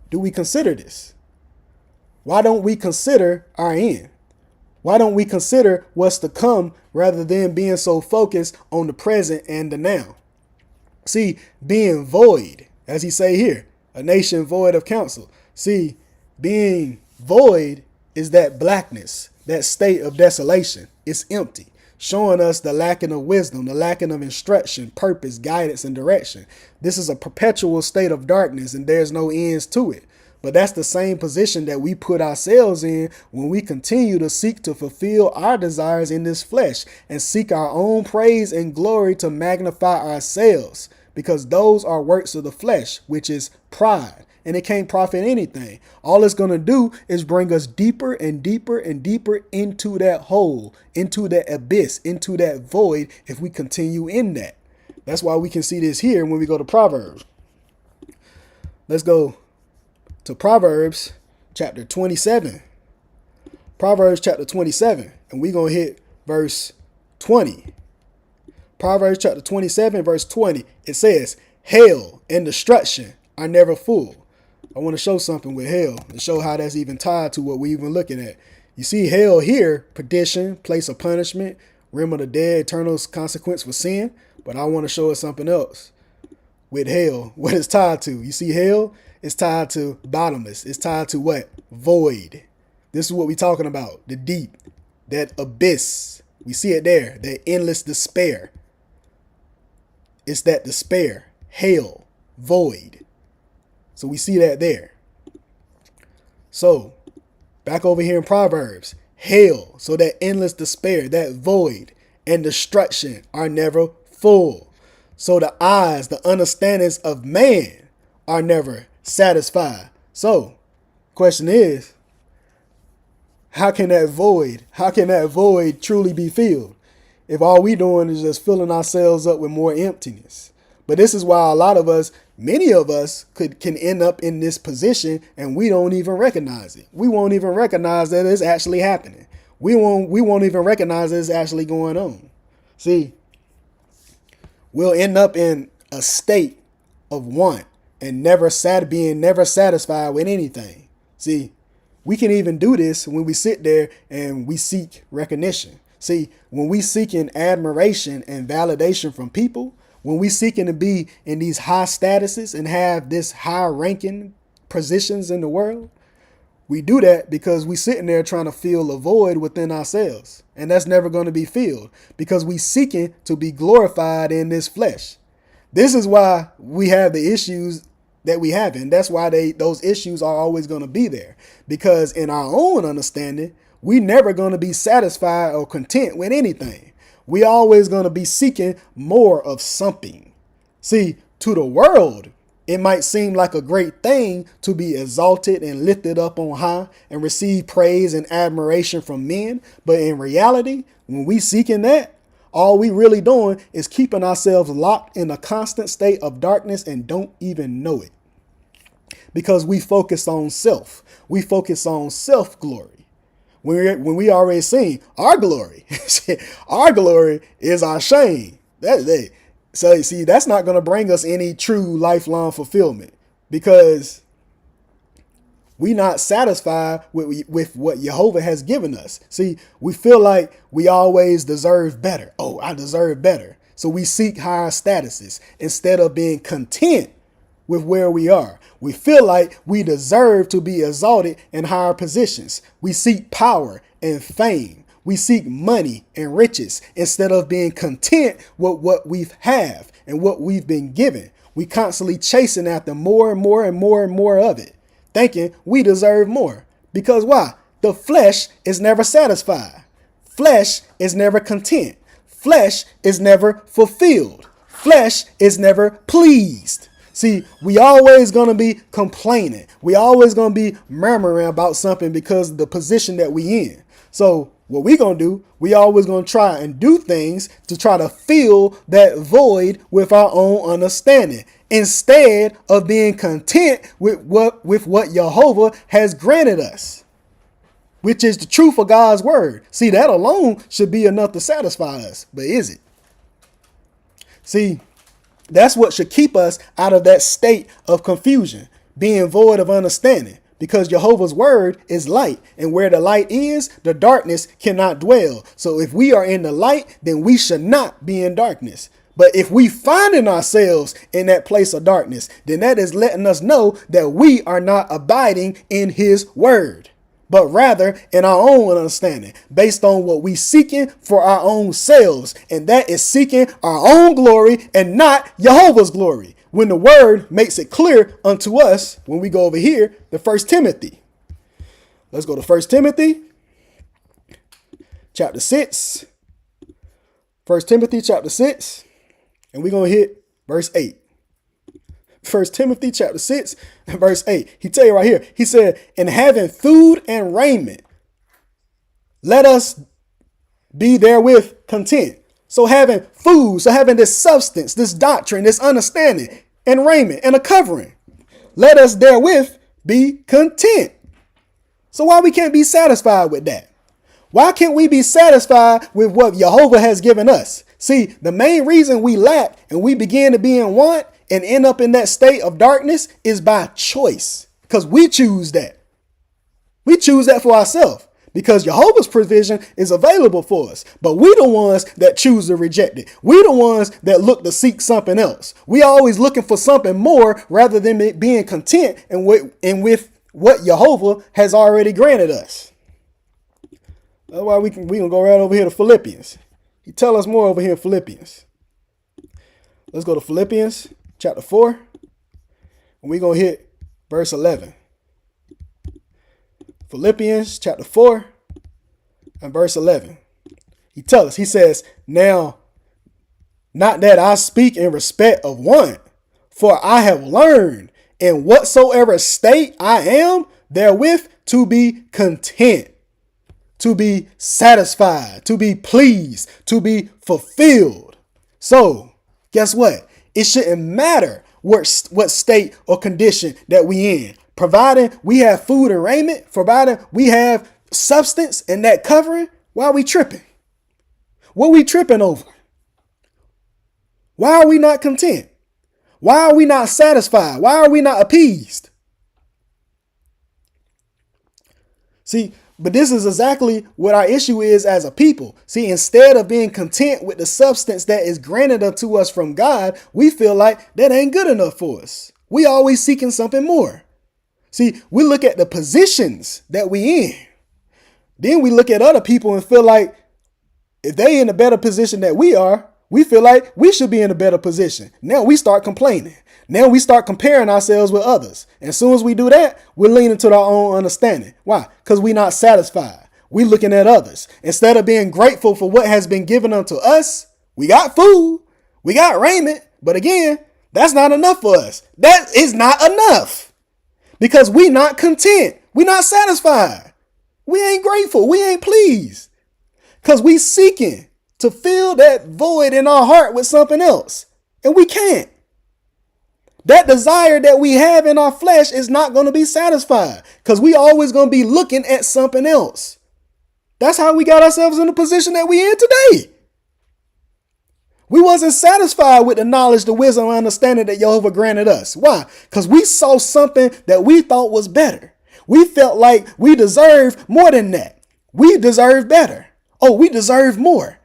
do we consider this? Why don't we consider our end? Why don't we consider what's to come rather than being so focused on the present and the now? See, being void, as he say here, a nation void of counsel. See, being void is that blackness, that state of desolation. It's empty, showing us the lacking of wisdom, the lacking of instruction, purpose, guidance, and direction. This is a perpetual state of darkness, and there's no ends to it. But that's the same position that we put ourselves in when we continue to seek to fulfill our desires in this flesh and seek our own praise and glory to magnify ourselves, because those are works of the flesh, which is pride, and it can't profit anything. All it's going to do is bring us deeper and deeper and deeper into that hole, into that abyss, into that void if we continue in that. That's why we can see this here when we go to Proverbs. Let's go to Proverbs chapter 27. Proverbs chapter 27, and we're going to hit verse 20. Proverbs chapter 27, verse 20. It says, hell and destruction are never full. I want to show something with hell and show how that's even tied to what we're even looking at. You see hell here, perdition, place of punishment, realm of the dead, eternal consequence for sin. But I want to show us something else with hell, what it's tied to. You see hell? It's tied to bottomless. It's tied to what? Void. This is what we're talking about. The deep, that abyss. We see it there, that endless despair. It's that despair, hell, void. So we see that there. So Back over here in Proverbs, hell, so that endless despair, that void and destruction are never full. So the eyes, the understandings of man are never satisfied. So, question is, how can that void truly be filled if all we doing is just filling ourselves up with more emptiness? But this is why a lot of us, many of us can end up in this position and we don't even recognize it. We won't even recognize that it's actually happening. We won't even recognize that it's actually going on. See, we'll end up in a state of want and being never satisfied with anything. See, we can even do this when we sit there and we seek recognition. See, when we seeking admiration and validation from people, when we seeking to be in these high statuses and have this high ranking positions in the world, we do that because we sitting there trying to fill a void within ourselves. And that's never going to be filled because we seeking to be glorified in this flesh. This is why we have the issues that we have. And that's why those issues are always going to be there. Because in our own understanding, we never going to be satisfied or content with anything. We always going to be seeking more of something. See, to the world, it might seem like a great thing to be exalted and lifted up on high and receive praise and admiration from men. But in reality, when we seeking that, all we really doing is keeping ourselves locked in a constant state of darkness and don't even know it. Because we focus on self. We focus on self-glory. When we already seen our glory. Our glory is our shame. So see, that's not going to bring us any true lifelong fulfillment because we not satisfied with what JEHOVAH has given us. See, we feel like we always deserve better. Oh, I deserve better. So we seek higher statuses instead of being content with where we are. We feel like we deserve to be exalted in higher positions. We seek power and fame. We seek money and riches instead of being content with what we have and what we've been given. We constantly chasing after more and more and more and more of it, thinking we deserve more. Because why? The flesh is never satisfied. Flesh is never content. Flesh is never fulfilled. Flesh is never pleased. See, we always going to be complaining. We always going to be murmuring about something because of the position that we in. So what we going to do, we always going to try and do things to try to fill that void with our own understanding instead of being content with what JEHOVAH has granted us, which is the truth of God's word. See, that alone should be enough to satisfy us. But is it? See, that's what should keep us out of that state of confusion, being void of understanding, because JEHOVAH's word is light, and where the light is, the darkness cannot dwell. So if we are in the light, then we should not be in darkness. But if we finding ourselves in that place of darkness, then that is letting us know that we are not abiding in his word, but rather in our own understanding, based on what we seeking for our own selves. And that is seeking our own glory and not JEHOVAH's glory. When the word makes it clear unto us, when we go over here, to 1 Timothy. Let's go to 1 Timothy chapter 6. 1 Timothy chapter 6. And we're going to hit verse 8. 1 Timothy chapter 6 and verse 8. He tell you right here. He said, "And having food and raiment, let us be therewith content." So having food, so having this substance, this doctrine, this understanding, and raiment, and a covering, let us therewith be content. So why we can't be satisfied with that? Why can't we be satisfied with what JEHOVAH has given us? See, the main reason we lack and we begin to be in want and end up in that state of darkness is by choice, because we choose that. We choose that for ourselves. Because JEHOVAH's provision is available for us. But we the ones that choose to reject it. We the ones that look to seek something else. We always looking for something more rather than being content and with what JEHOVAH has already granted us. That's why we can go right over here to Philippians. He tell us more over here in Philippians. Let's go to Philippians chapter 4. And we're going to hit verse 11. Philippians chapter 4 and verse 11. He tells us, he says, now, not that I speak in respect of one, for I have learned in whatsoever state I am therewith to be content, to be satisfied, to be pleased, to be fulfilled. So guess what? It shouldn't matter what state or condition that we in. Providing we have food and raiment, providing we have substance and that covering, why are we tripping? What are we tripping over? Why are we not content? Why are we not satisfied? Why are we not appeased? See, but this is exactly what our issue is as a people. See, instead of being content with the substance that is granted unto us from God, we feel like that ain't good enough for us. We always seeking something more. See, we look at the positions that we in. Then we look at other people and feel like if they in a better position that we are, we feel like we should be in a better position. Now we start complaining. Now we start comparing ourselves with others. And as soon as we do that, we're leaning to our own understanding. Why? Because we're not satisfied. We're looking at others. Instead of being grateful for what has been given unto us, we got food, we got raiment. But again, that's not enough for us. That is not enough. Because we not content. We not satisfied. We ain't grateful. We ain't pleased. Because we seeking to fill that void in our heart with something else. And we can't. That desire that we have in our flesh is not going to be satisfied because we always going to be looking at something else. That's how we got ourselves in the position that we in today. We wasn't satisfied with the knowledge, the wisdom, and understanding that JEHOVAH granted us. Why? Because we saw something that we thought was better. We felt like we deserved more than that. We deserve better. Oh, we deserve more.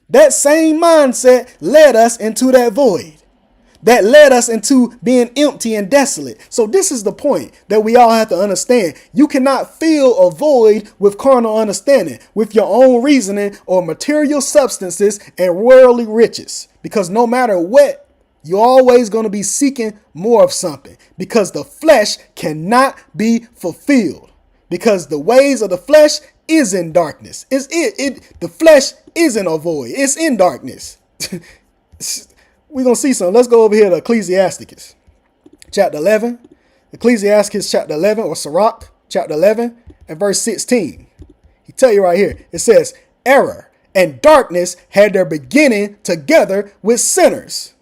That same mindset led us into that void. That led us into being empty and desolate. So this is the point that we all have to understand. You cannot fill a void with carnal understanding, with your own reasoning or material substances and worldly riches. Because no matter what, you're always going to be seeking more of something. Because the flesh cannot be fulfilled. Because the ways of the flesh is in darkness. The flesh isn't a void. It's in darkness. We're going to see something. Let's go over here to Ecclesiasticus chapter 11. Ecclesiasticus chapter 11, or Sirach chapter 11 and verse 16. He tell you right here. It says, error and darkness had their beginning together with sinners.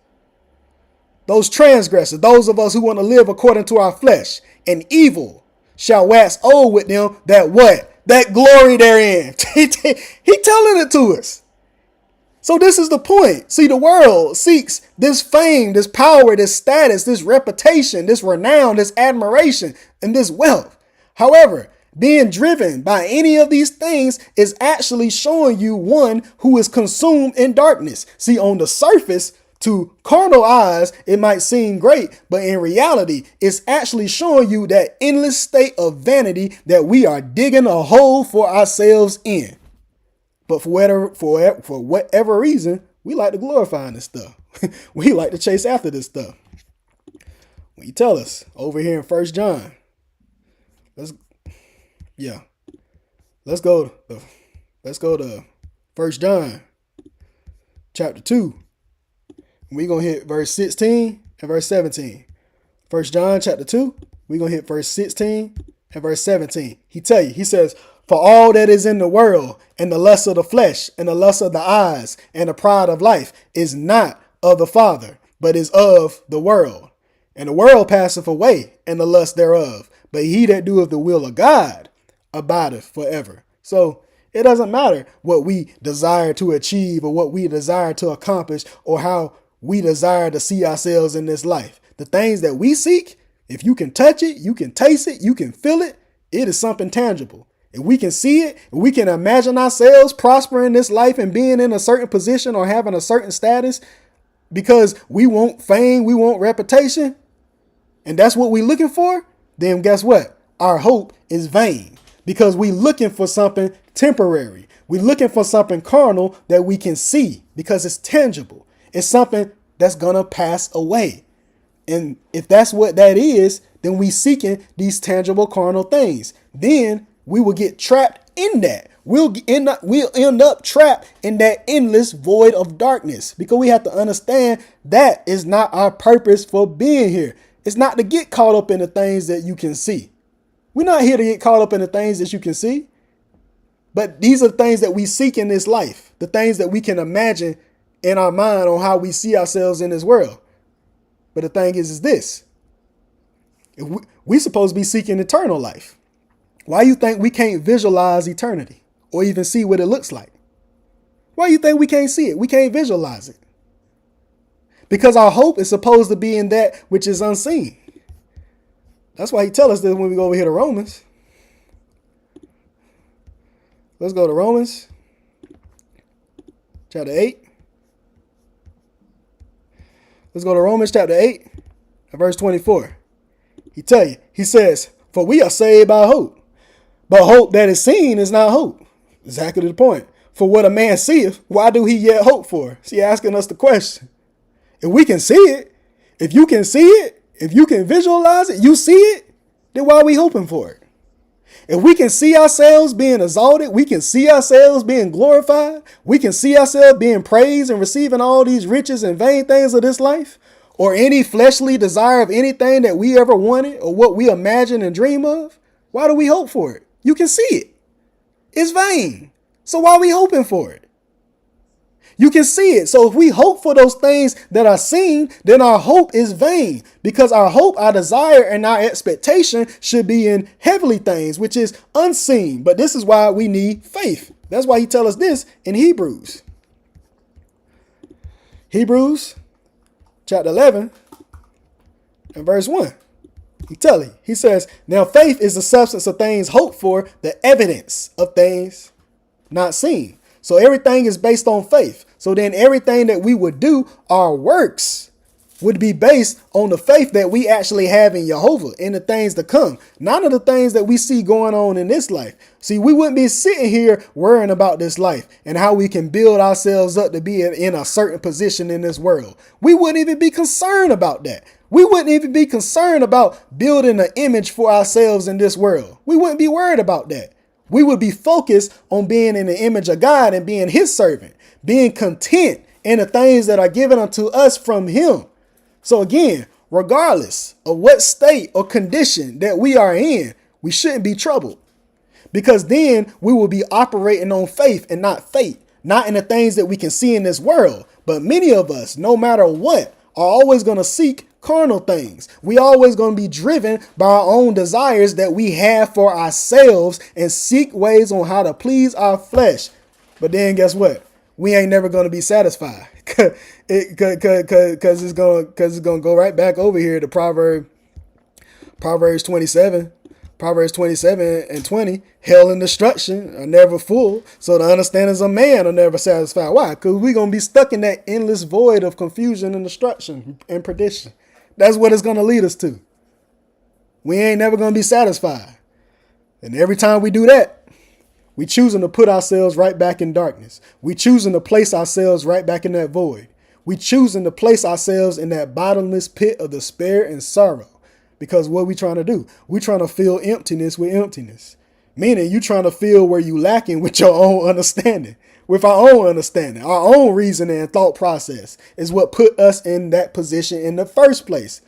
Those transgressors, those of us who want to live according to our flesh, and evil shall wax old with them that what? That glory therein. He telling it to us. So this is the point. See, the world seeks this fame, this power, this status, this reputation, this renown, this admiration, and this wealth. However, being driven by any of these things is actually showing you one who is consumed in darkness. See, on the surface, to carnal eyes, it might seem great, but in reality, it's actually showing you that endless state of vanity that we are digging a hole for ourselves in. But for whatever reason, we like to glorify this stuff. We like to chase after this stuff. When you tell us over here in 1 John, let's go to 1 John chapter 2. We're going to hit verse 16 and verse 17. 1 John chapter 2, we're going to hit verse 16 and verse 17. He says, for all that is in the world and the lust of the flesh and the lust of the eyes and the pride of life is not of the Father, but is of the world. And the world passeth away and the lust thereof. But he that doeth the will of God abideth forever. So it doesn't matter what we desire to achieve or what we desire to accomplish or how we desire to see ourselves in this life. The things that we seek, if you can touch it, you can taste it, you can feel it, it is something tangible. If we can see it, if we can imagine ourselves prospering this life and being in a certain position or having a certain status because we want fame, we want reputation, and that's what we're looking for, then guess what? Our hope is vain because we're looking for something temporary. We're looking for something carnal that we can see because it's tangible. It's something that's going to pass away. And if that's what that is, then we seeking these tangible carnal things. Then we will get trapped in that. We'll end up trapped in that endless void of darkness, because we have to understand that is not our purpose for being here. It's not to get caught up in the things that you can see. We're not here to get caught up in the things that you can see. But these are things that we seek in this life, the things that we can imagine in our mind on how we see ourselves in this world. But the thing is this: we're supposed to be seeking eternal life. Why you think we can't visualize eternity or even see what it looks like? Why you think we can't see it? We can't visualize it. Because our hope is supposed to be in that which is unseen. That's why he tells us that when we go over here to Romans. Let's go to Romans chapter 8. Let's go to Romans chapter 8 and verse 24. He says, for we are saved by hope, but hope that is seen is not hope. Exactly the point. For what a man seeth, why do he yet hope for? See, asking us the question. If we can see it, if you can see it, if you can visualize it, you see it, then why are we hoping for it? If we can see ourselves being exalted, we can see ourselves being glorified, we can see ourselves being praised and receiving all these riches and vain things of this life, or any fleshly desire of anything that we ever wanted or what we imagine and dream of, why do we hope for it? You can see it. It's vain. So why are we hoping for it? You can see it. So if we hope for those things that are seen, then our hope is vain, because our hope, our desire, and our expectation should be in heavenly things, which is unseen. But this is why we need faith. That's why he tells us this in Hebrews. Hebrews chapter 11 and verse 1. He says, now faith is the substance of things hoped for, the evidence of things not seen. So everything is based on faith. So then everything that we would do, our works, would be based on the faith that we actually have in JEHOVAH, in the things to come. None of the things that we see going on in this life. See, we wouldn't be sitting here worrying about this life and how we can build ourselves up to be in a certain position in this world. We wouldn't even be concerned about that. We wouldn't even be concerned about building an image for ourselves in this world. We wouldn't be worried about that. We would be focused on being in the image of God and being his servant, being content in the things that are given unto us from him. So again, regardless of what state or condition that we are in, we shouldn't be troubled, because then we will be operating on faith and not faith, not in the things that we can see in this world. But many of us, no matter what, are always going to seek carnal things. We always going to be driven by our own desires that we have for ourselves and seek ways on how to please our flesh. But then guess what? We ain't never going to be satisfied, because it's going to go right back over here to Proverbs 27 and 20. Hell and destruction are never full, so the understandings of man are never satisfied. Why? Because we're going to be stuck in that endless void of confusion and destruction and perdition. That's what it's going to lead us to. We ain't never going to be satisfied. And every time we do that, we choosing to put ourselves right back in darkness. We choosing to place ourselves right back in that void. We choosing to place ourselves in that bottomless pit of despair and sorrow. Because what we trying to do? We trying to fill emptiness with emptiness. Meaning you trying to fill where you lacking with your own understanding. With our own understanding, our own reasoning and thought process is what put us in that position in the first place.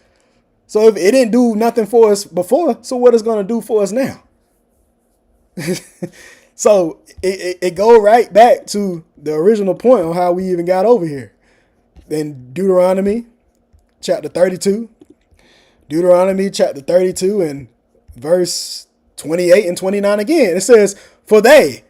So if it didn't do nothing for us before, so what is going to do for us now? So it go right back to the original point on how we even got over here. Then Deuteronomy chapter 32 and verse 28 and 29 again. It says, for we,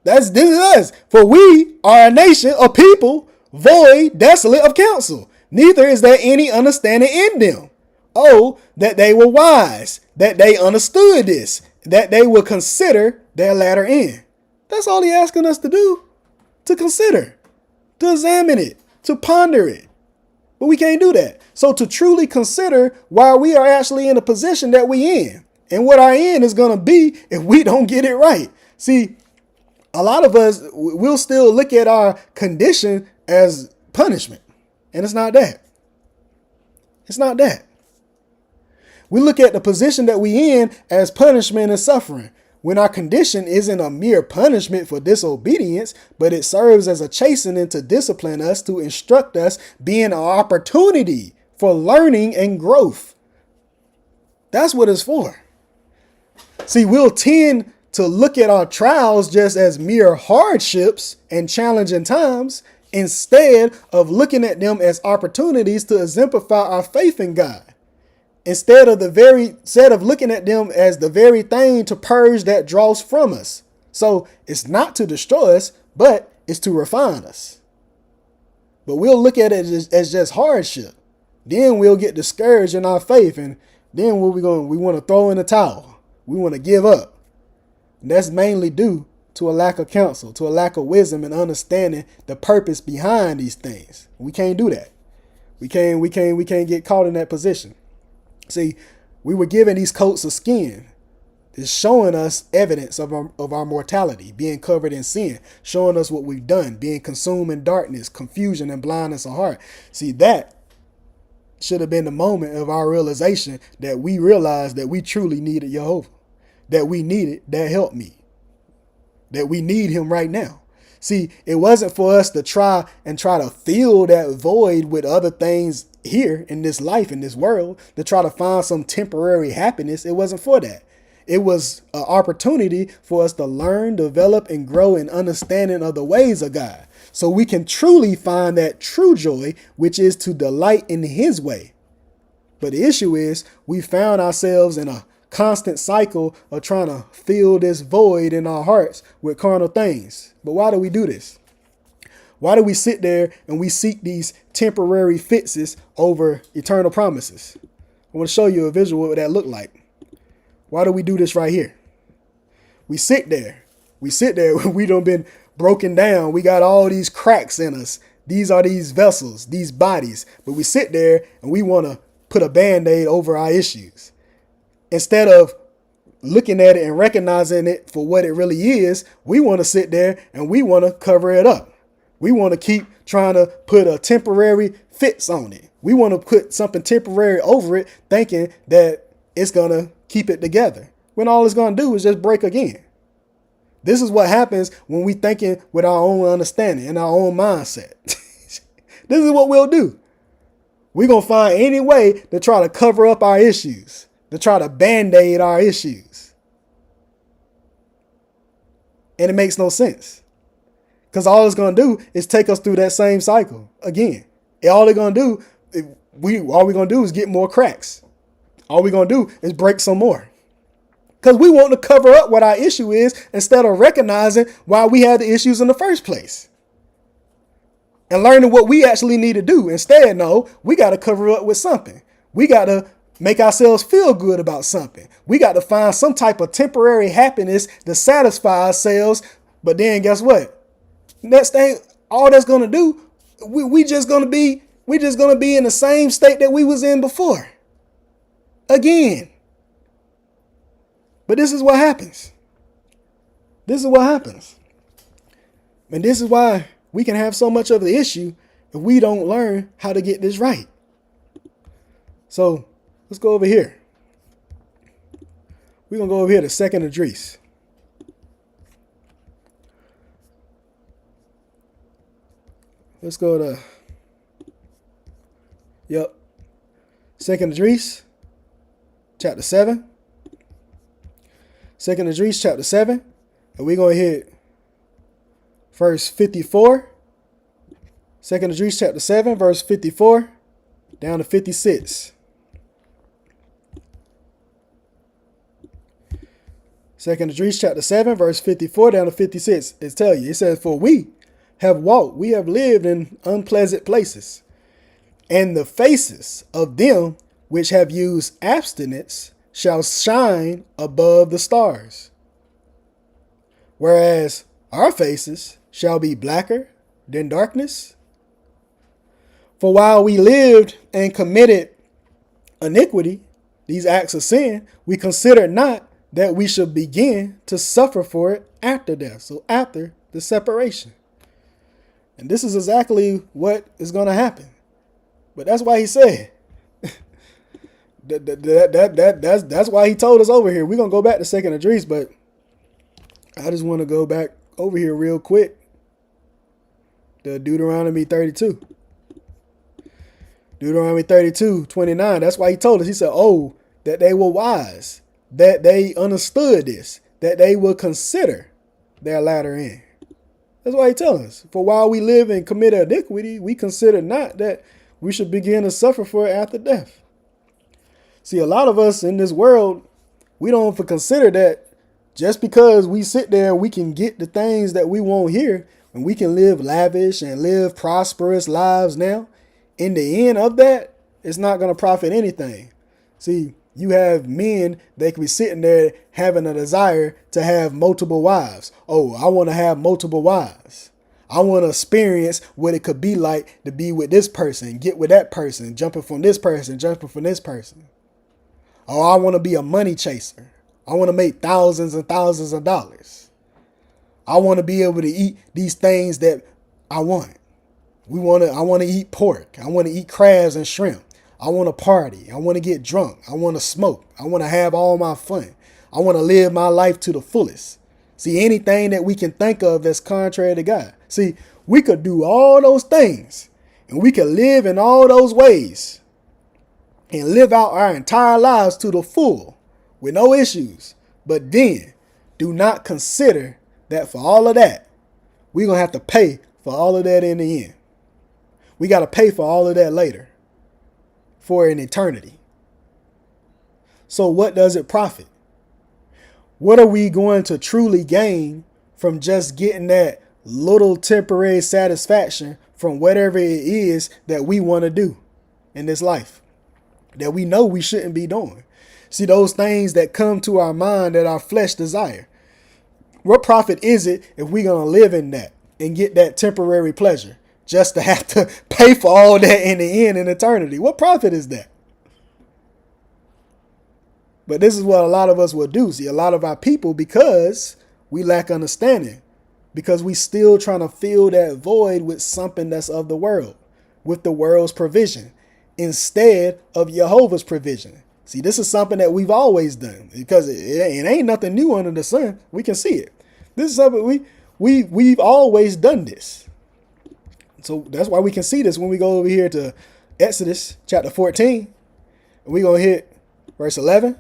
this is us. For we are a nation, a people, void, desolate of counsel. Neither is there any understanding in them. Oh, that they were wise, that they understood this, that they will consider their latter end. That's all he's asking us to do, to consider, to examine it, to ponder it. But we can't do that. So to truly consider why we are actually in the position that we in and what our end is going to be if we don't get it right. See, a lot of us will still look at our condition as punishment. And it's not that. It's not that. We look at the position that we in as punishment and suffering, when our condition isn't a mere punishment for disobedience, but it serves as a chastening to discipline us, to instruct us, being an opportunity for learning and growth. That's what it's for. See, we'll tend to look at our trials just as mere hardships and challenging times, instead of looking at them as opportunities to exemplify our faith in God. Instead of looking at them as the very thing to purge that draws from us. So it's not to destroy us, but it's to refine us. But we'll look at it as just hardship. Then we'll get discouraged in our faith, and then we want to throw in the towel. We want to give up. And that's mainly due to a lack of counsel, to a lack of wisdom and understanding the purpose behind these things. We can't do that. We can't get caught in that position. See, we were given these coats of skin. It's showing us evidence of our mortality, being covered in sin, showing us what we've done, being consumed in darkness, confusion, and blindness of heart. See, that should have been the moment of our realization that we realized that we truly needed Jehovah, that we needed that help me, that we need him right now. See, it wasn't for us to try to fill that void with other things here in this life, in this world, to try to find some temporary happiness. It wasn't for that. It was an opportunity for us to learn, develop, and grow in understanding of the ways of God, so we can truly find that true joy, which is to delight in his way. But the issue is we found ourselves in a constant cycle of trying to fill this void in our hearts with carnal things. But why do we do this? Why do we sit there and we seek these temporary fixes over eternal promises? I want to show you a visual of what that looked like. Why do we do this right here? We sit there. We done been broken down. We got all these cracks in us. These are these vessels, these bodies. But we sit there and we want to put a Band-Aid over our issues. Instead of looking at it and recognizing it for what it really is, we want to sit there and we want to cover it up. We want to keep trying to put a temporary fix on it. We want to put something temporary over it, thinking that it's going to keep it together, when all it's going to do is just break again. This is what happens when we thinking with our own understanding and our own mindset. This is what we'll do. We're going to find any way to try to cover up our issues, to try to Band-Aid our issues. And it makes no sense. Because all it's going to do is take us through that same cycle again. All we're going to do is get more cracks. All we're going to do is break some more. Because we want to cover up what our issue is instead of recognizing why we had the issues in the first place. And learning what we actually need to do. Instead, no, we got to cover up with something. We got to make ourselves feel good about something. We got to find some type of temporary happiness to satisfy ourselves. But then guess what? Next thing, all that's going to do, we just going to be in the same state that we was in before. Again. But this is what happens. This is what happens. And this is why we can have so much of the issue if we don't learn how to get this right. So let's go over here. We're going to go over here to 2nd Address. Let's go to, 2nd Address, chapter 7. 2nd Address, chapter 7. And we're going to hit verse 54. 2nd Address, chapter 7, verse 54, down to 56. 2nd Address, chapter 7, verse 54, down to 56. It says, for we have lived in unpleasant places, and the faces of them which have used abstinence shall shine above the stars, whereas our faces shall be blacker than darkness. For while we lived and committed iniquity, these acts of sin, we considered not that we should begin to suffer for it after death. So after the separation. And this is exactly what is going to happen. But that's why he said, That's why he told us over here. We're going to go back to 2nd Idris, but I just want to go back over here real quick to Deuteronomy 32. Deuteronomy 32:29. That's why he told us. He said, oh, that they were wise, that they understood this, that they will consider their latter end. That's why he tells us. For while we live and commit iniquity, we consider not that we should begin to suffer for it after death. See, a lot of us in this world, we don't consider that just because we sit there, we can get the things that we want here, and we can live lavish and live prosperous lives now. In the end of that, it's not going to profit anything. See, you have men, they can be sitting there having a desire to have multiple wives. Oh, I want to have multiple wives. I want to experience what it could be like to be with this person, get with that person, jumping from this person, jumping from this person. Oh, I want to be a money chaser. I want to make thousands and thousands of dollars. I want to be able to eat these things that I want. I want to eat pork. I want to eat crabs and shrimp. I want to party. I want to get drunk. I want to smoke. I want to have all my fun. I want to live my life to the fullest. See, anything that we can think of that's contrary to God. See, we could do all those things and we could live in all those ways and live out our entire lives to the full with no issues. But then do not consider that for all of that, we're going to have to pay for all of that in the end. We got to pay for all of that later for an eternity. So what does it profit? What are we going to truly gain from just getting that little temporary satisfaction from whatever it is that we want to do in this life that we know we shouldn't be doing? See, those things that come to our mind that our flesh desire. What profit is it if we're going to live in that and get that temporary pleasure just to have to pay for all that in the end in eternity? What profit is that? But this is what a lot of us will do. See, a lot of our people, because we lack understanding, because we still trying to fill that void with something that's of the world, with the world's provision, instead of Jehovah's provision. See, this is something that we've always done because it ain't nothing new under the sun. We can see it. This is something we've always done this. So that's why we can see this when we go over here to Exodus chapter 14. And we're going to hit verse 11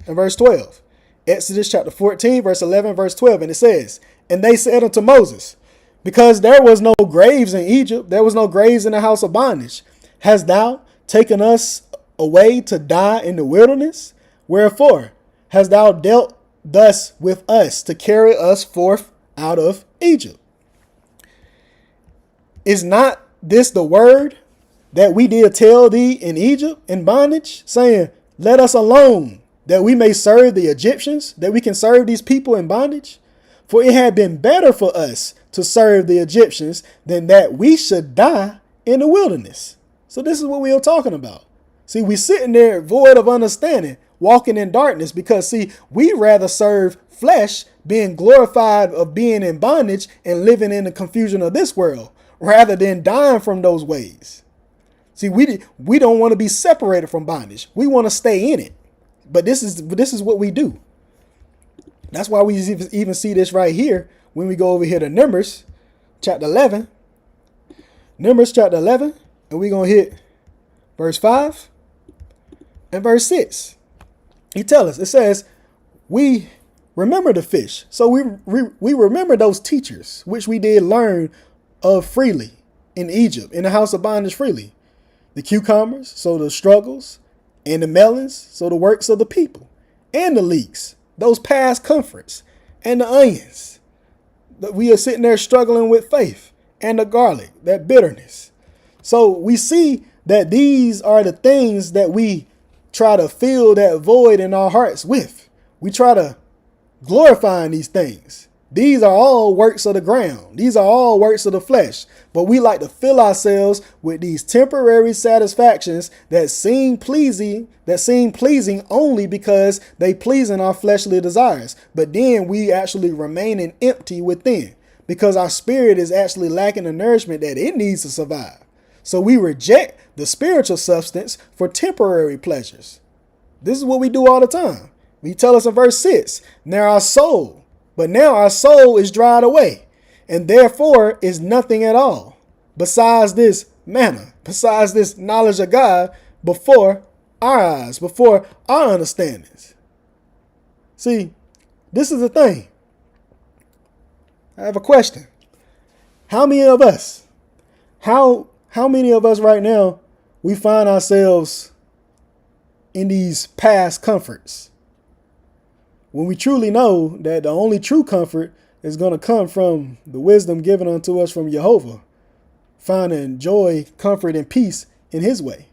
and verse 12. Exodus chapter 14, verse 11, verse 12. And it says, and they said unto Moses, because there was no graves in Egypt, there was no graves in the house of bondage. Hast thou taken us away to die in the wilderness? Wherefore hast thou dealt thus with us to carry us forth out of Egypt? Is not this the word that we did tell thee in Egypt in bondage, saying, let us alone, that we may serve the Egyptians, that we can serve these people in bondage? For it had been better for us to serve the Egyptians than that we should die in the wilderness. So this is what we are talking about. See, we sitting there void of understanding, walking in darkness, because see, we rather serve flesh, being glorified of being in bondage and living in the confusion of this world, rather than dying from those ways. See, we don't want to be separated from bondage. We want to stay in it. But this is what we do. That's why we even see this right here when we go over here to Numbers chapter 11. Numbers chapter 11, and we're going to hit verse 5 and verse 6. He tells us, it says, we remember the fish. So we remember those teachers, which we did learn of freely in Egypt, in the house of bondage freely. The cucumbers, so the struggles, and the melons, so the works of the people, and the leeks, those past comforts, and the onions that we are sitting there struggling with faith, and the garlic, that bitterness. So we see that these are the things that we try to fill that void in our hearts with. We try to glorify these things. These are all works of the ground. These are all works of the flesh. But we like to fill ourselves with these temporary satisfactions that seem pleasing only because they please in our fleshly desires. But then we actually remaining empty within because our spirit is actually lacking the nourishment that it needs to survive. So we reject the spiritual substance for temporary pleasures. This is what we do all the time. He tell us in verse 6, now our soul is dried away, and therefore is nothing at all, besides this manna, besides this knowledge of God before our eyes, before our understandings. See, this is the thing. I have a question. How many of us right now, we find ourselves in these past comforts, when we truly know that the only true comfort is going to come from the wisdom given unto us from JEHOVAH, finding joy, comfort, and peace in his way?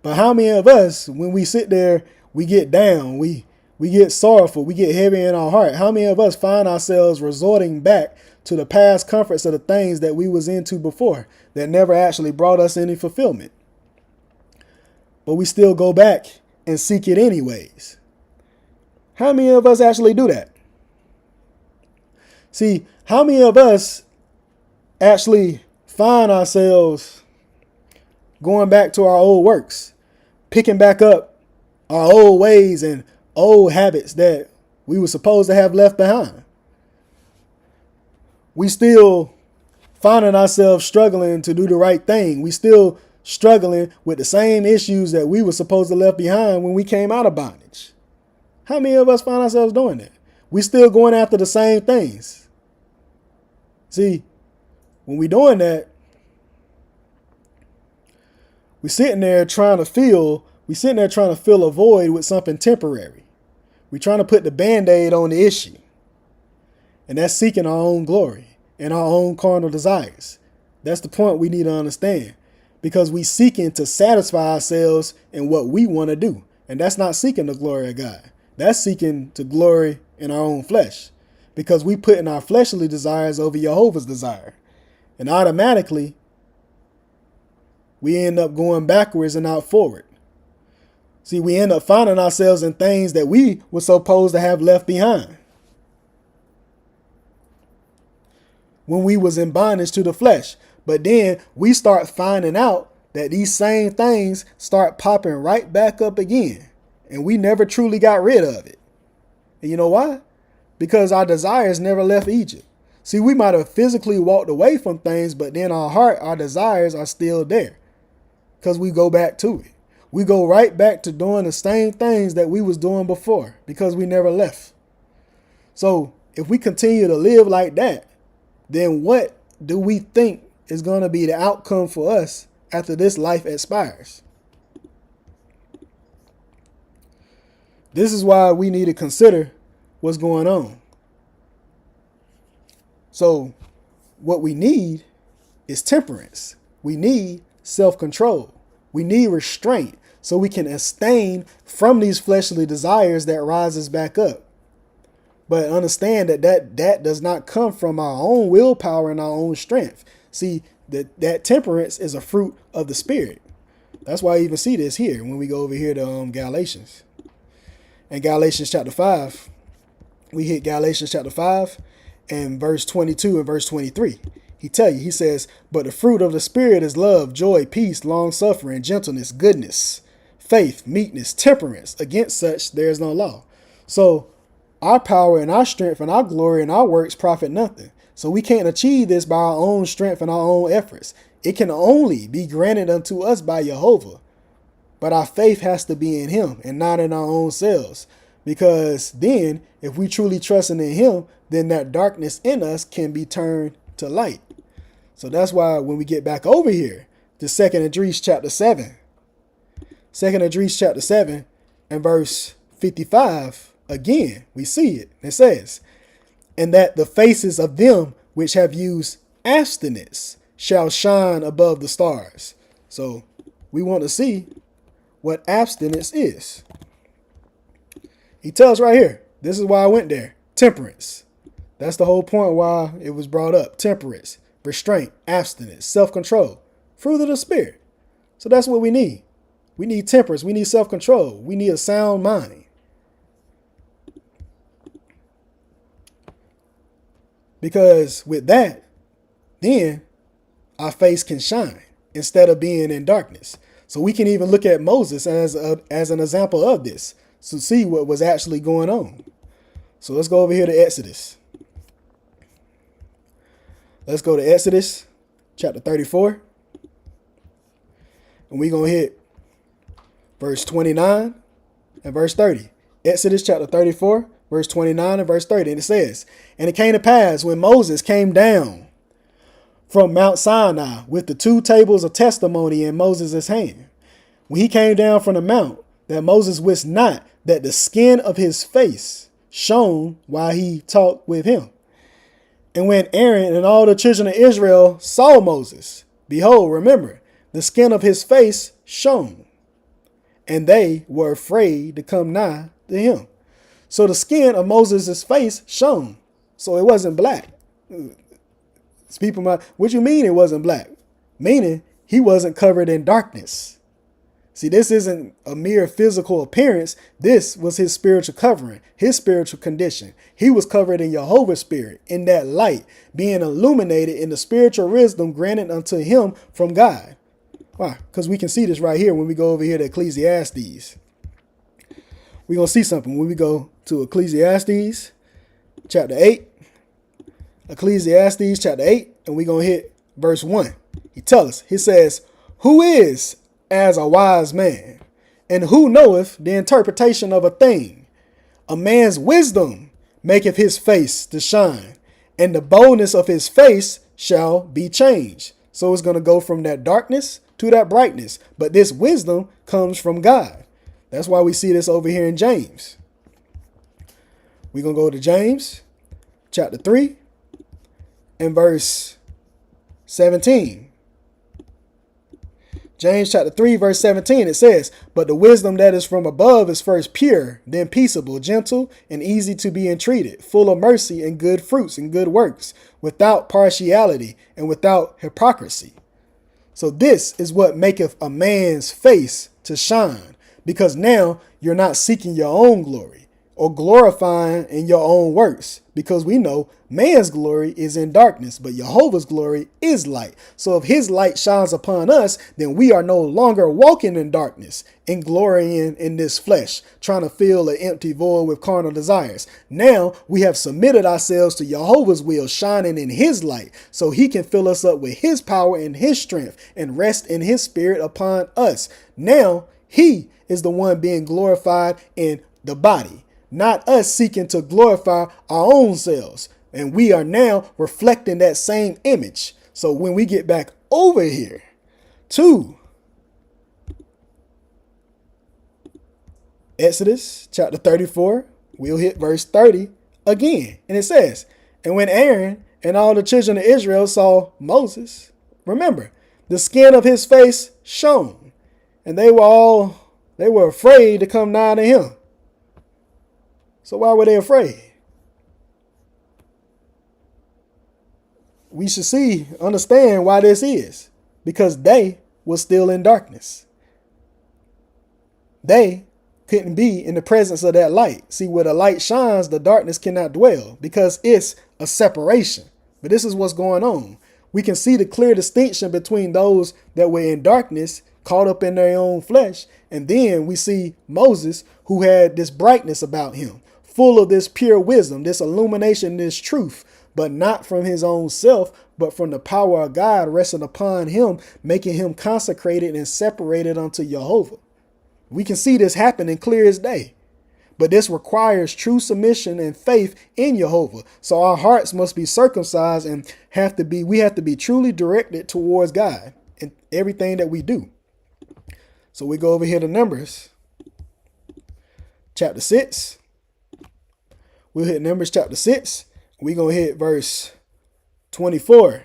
But how many of us, when we sit there, we get down, we get sorrowful, we get heavy in our heart? How many of us find ourselves resorting back to the past comforts of the things that we was into before that never actually brought us any fulfillment? But we still go back and seek it anyways. How many of us actually do that? See, how many of us actually find ourselves going back to our old works, picking back up our old ways and old habits that we were supposed to have left behind? We still finding ourselves struggling to do the right thing. We still struggling with the same issues that we were supposed to left behind when we came out of bondage. How many of us find ourselves doing that? We still going after the same things. See, when we doing that, we sitting there trying to fill a void with something temporary. We're trying to put the Band-Aid on the issue. And that's seeking our own glory and our own carnal desires. That's the point we need to understand. Because we seeking to satisfy ourselves in what we want to do. And that's not seeking the glory of God. That's seeking to glory in our own flesh. Because we putting our fleshly desires over JEHOVAH's desire. And automatically, we end up going backwards and not forward. See, we end up finding ourselves in things that we were supposed to have left behind when we was in bondage to the flesh. But then we start finding out that these same things start popping right back up again. And we never truly got rid of it. And you know why? Because our desires never left Egypt. See, we might have physically walked away from things, but then our heart, our desires are still there. Because we go back to it. We go right back to doing the same things that we was doing before because we never left. So if we continue to live like that, then what do we think is going to be the outcome for us after this life expires? This is why we need to consider what's going on. So what we need is temperance. We need self-control. We need restraint so we can abstain from these fleshly desires that rises back up. But understand that does not come from our own willpower and our own strength. See, that temperance is a fruit of the Spirit. That's why you even see this here when we go over here to Galatians. In Galatians chapter 5, we hit Galatians chapter 5 and verse 22 and verse 23. He says, but the fruit of the Spirit is love, joy, peace, long-suffering, gentleness, goodness, faith, meekness, temperance. Against such there is no law. So our power and our strength and our glory and our works profit nothing. So we can't achieve this by our own strength and our own efforts. It can only be granted unto us by JEHOVAH. But our faith has to be in him and not in our own selves. Because then, if we truly trust in him, then that darkness in us can be turned to light. So that's why when we get back over here to 2 Esdras chapter 7, 2 Esdras chapter 7 and verse 55, again, we see it. It says, and that the faces of them which have used abstinence shall shine above the stars. So we want to see what abstinence is. He tells right here, this is why I went there, temperance. That's the whole point why it was brought up. Temperance, restraint, abstinence, self-control, fruit of the Spirit. So that's what we need. We need temperance. We need self-control. We need a sound mind. Because with that, then our face can shine. instead of being in darkness. So we can even look at Moses as an example of this to see what was actually going on. So let's go over here to Exodus. Let's go to Exodus chapter 34. And we're going to hit verse 29 and verse 30. Exodus chapter 34, verse 29 and verse 30. And it says, "And it came to pass when Moses came down from Mount Sinai with the 2 tables of testimony in Moses' hand, when he came down from the mount, that Moses wist not that the skin of his face shone while he talked with him. And when Aaron and all the children of Israel saw Moses, behold," remember, "the skin of his face shone, and they were afraid to come nigh to him." So the skin of Moses' face shone. So it wasn't black. People might, what you mean it wasn't black? Meaning he wasn't covered in darkness. See, this isn't a mere physical appearance. This was his spiritual covering, his spiritual condition. He was covered in Jehovah's spirit, in that light, being illuminated in the spiritual wisdom granted unto him from God. Why? Because we can see this right here when we go over here to Ecclesiastes. We're going to see something when we go to Ecclesiastes chapter 8. Ecclesiastes chapter 8, and we're going to hit verse 1. He tells us, he says, "Who is as a wise man, and who knoweth the interpretation of a thing? A man's wisdom maketh his face to shine, and the boldness of his face shall be changed." So it's going to go from that darkness to that brightness. But this wisdom comes from God. That's why we see this over here in James. We're going to go to James chapter 3 and verse 17. James chapter 3, verse 17, it says, "But the wisdom that is from above is first pure, then peaceable, gentle, and easy to be entreated, full of mercy and good fruits and good works, without partiality and without hypocrisy." So this is what maketh a man's face to shine, because now you're not seeking your own glory or glorifying in your own works, because we know man's glory is in darkness, but Jehovah's glory is light. So if his light shines upon us, then we are no longer walking in darkness and glorying in this flesh, trying to fill an empty void with carnal desires. Now we have submitted ourselves to Jehovah's will, shining in his light, so he can fill us up with his power and his strength and rest in his spirit upon us. Now he is the one being glorified in the body, not us seeking to glorify our own selves. And we are now reflecting that same image. So when we get back over here to Exodus chapter 34, we'll hit verse 30 again. And it says, "And when Aaron and all the children of Israel saw Moses," remember, "the skin of his face shone, and they were afraid to come nigh to him." So why were they afraid? We should understand why this is. Because they were still in darkness. They couldn't be in the presence of that light. See, where the light shines, the darkness cannot dwell, because it's a separation. But this is what's going on. We can see the clear distinction between those that were in darkness, caught up in their own flesh, and then we see Moses, who had this brightness about him, full of this pure wisdom, this illumination, this truth, but not from his own self, but from the power of God resting upon him, making him consecrated and separated unto Jehovah. We can see this happening clear as day. But this requires true submission and faith in Jehovah. So our hearts must be circumcised and we have to be truly directed towards God in everything that we do. So we go over here to Numbers chapter 6. We'll hit Numbers chapter 6. We're going to hit verse 24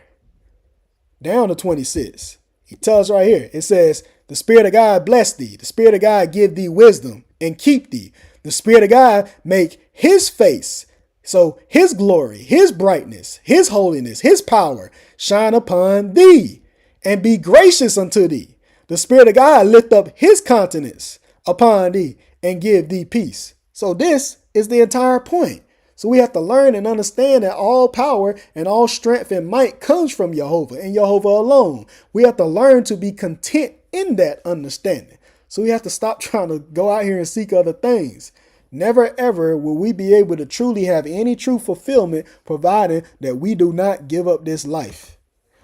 down to 26. He tells right here, it says, "The Spirit of God bless thee. The Spirit of God give thee wisdom and keep thee. The Spirit of God make his face," so his glory, his brightness, his holiness, his power shine upon thee and be gracious unto thee. The Spirit of God lift up his countenance upon thee and give thee peace. So this is the entire point. So we have to learn and understand that all power and all strength and might comes from Jehovah and Jehovah alone. We have to learn to be content in that understanding. So we have to stop trying to go out here and seek other things. Never ever will we be able to truly have any true fulfillment providing that we do not give up this life.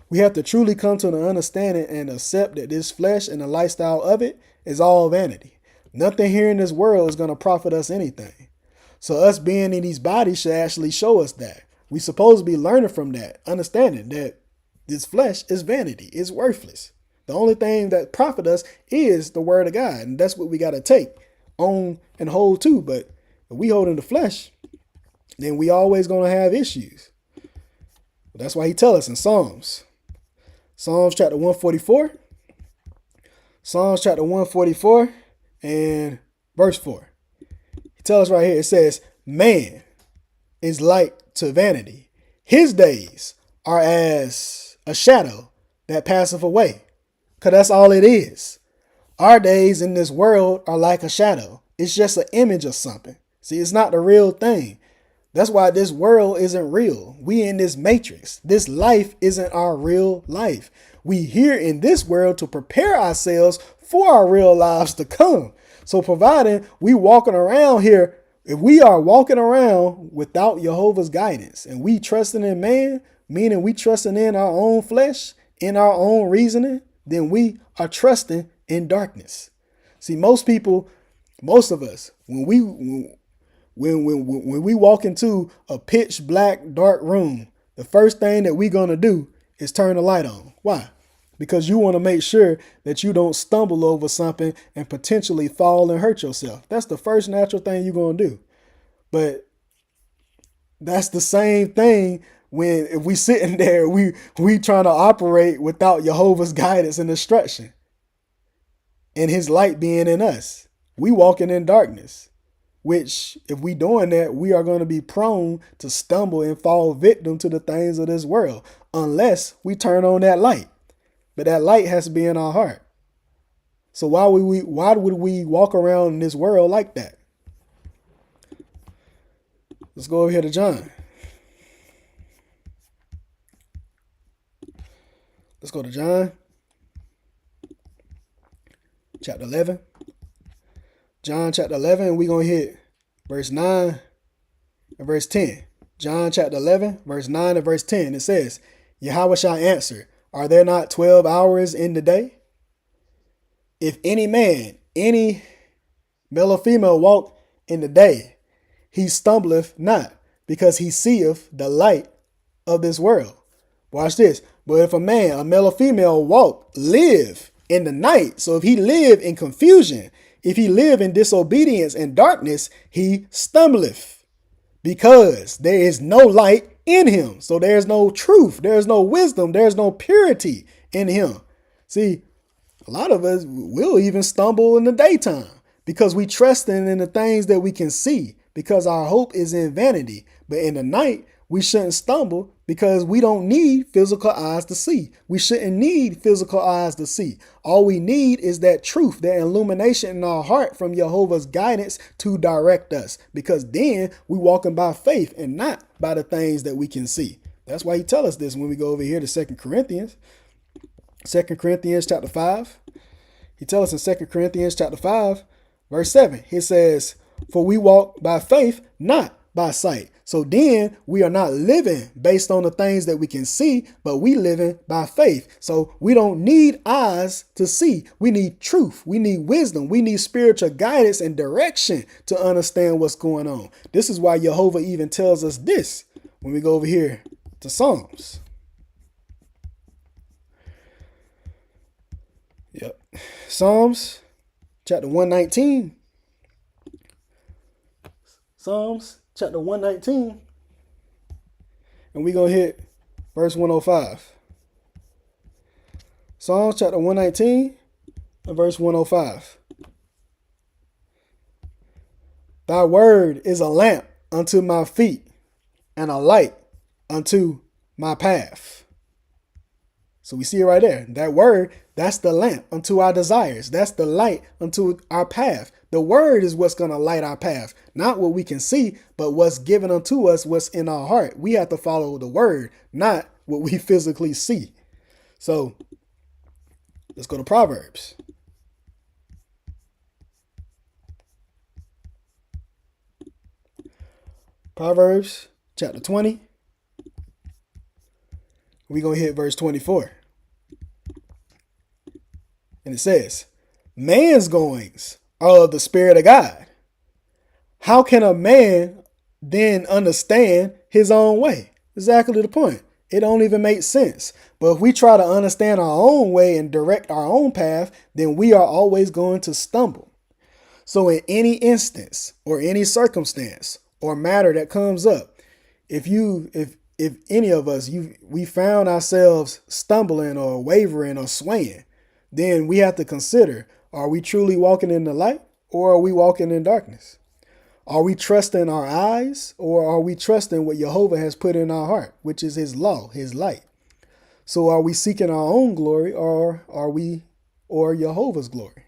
We have to truly come to an understanding and accept that this flesh and the lifestyle of it is all vanity. Nothing here in this world is going to profit us anything. So us being in these bodies should actually show us that. We supposed to be learning from that, understanding that this flesh is vanity, it's worthless. The only thing that profit us is the word of God. And that's what we got to take on and hold to. But if we hold in the flesh, then we always going to have issues. That's why he tells us in Psalms chapter 144. Psalms chapter 144 and verse 4. He tells us right here, it says, man is like to vanity. His days are as a shadow that passeth away. Because that's all it is. Our days in this world are like a shadow. It's just an image of something. See, it's not the real thing. That's why this world isn't real. We in this matrix. This life isn't our real life. We here in this world to prepare ourselves for our real lives to come. So providing we walking around here, if we are walking around without Jehovah's guidance and we trusting in man, meaning we trusting in our own flesh, in our own reasoning, then we are trusting in darkness. See, most of us, when we walk into a pitch black, dark room, the first thing that we're going to do is turn the light on. Why? Because you want to make sure that you don't stumble over something and potentially fall and hurt yourself. That's the first natural thing you're going to do. But that's the same thing when if we sitting there, we trying to operate without Jehovah's guidance and instruction and his light being in us. We walking in darkness, which if we doing that, we are going to be prone to stumble and fall victim to the things of this world unless we turn on that light. But that light has to be in our heart. So why would we walk around in this world like that? Let's go over here to John. Let's go to John chapter 11. John chapter 11, we're going to hit verse 9 and verse 10. John chapter 11, verse 9 and verse 10. It says, Yahweh shall answer, are there not 12 hours in the day? If any man, any male or female walk in the day, he stumbleth not, because he seeth the light of this world. Watch this. But if a man, a male or female live in the night, so if he live in confusion, if he live in disobedience and darkness, he stumbleth, because there is no light in him. So there's no truth, there's no wisdom, there's no purity in him. See, a lot of us will even stumble in the daytime because we trust in the things that we can see, because our hope is in vanity. But in the night, we shouldn't stumble because we don't need physical eyes to see. We shouldn't need physical eyes to see. All we need is that truth, that illumination in our heart from Jehovah's guidance to direct us, because then we walking by faith and not by the things that we can see. That's why he tells us this when we go over here to 2 Corinthians. 2 Corinthians chapter 5. He tells us in 2 Corinthians chapter 5, verse 7. He says, for we walk by faith, not by sight. So then we are not living based on the things that we can see, but we living by faith. So we don't need eyes to see. We need truth. We need wisdom. We need spiritual guidance and direction to understand what's going on. This is why Jehovah even tells us this when we go over here to Psalms. Yep. Psalms chapter 119. Psalms chapter 119. And we're going to hit verse 105. Psalms chapter 119 and verse 105. Thy word is a lamp unto my feet and a light unto my path. So we see it right there. That word, that's the lamp unto our desires. That's the light unto our path. The word is what's going to light our path, not what we can see, but what's given unto us, what's in our heart. We have to follow the word, not what we physically see. So let's go to Proverbs. Proverbs chapter 20. We're going to hit verse 24. And it says, man's goings are of the Spirit of God. How can a man then understand his own way? Exactly the point. It don't even make sense. But if we try to understand our own way and direct our own path, then we are always going to stumble. So in any instance or any circumstance or matter that comes up, if any of us, we found ourselves stumbling or wavering or swaying, then we have to consider, are we truly walking in the light or are we walking in darkness? Are we trusting our eyes or are we trusting what JEHOVAH has put in our heart, which is his law, his light? So are we seeking our own glory or JEHOVAH's glory?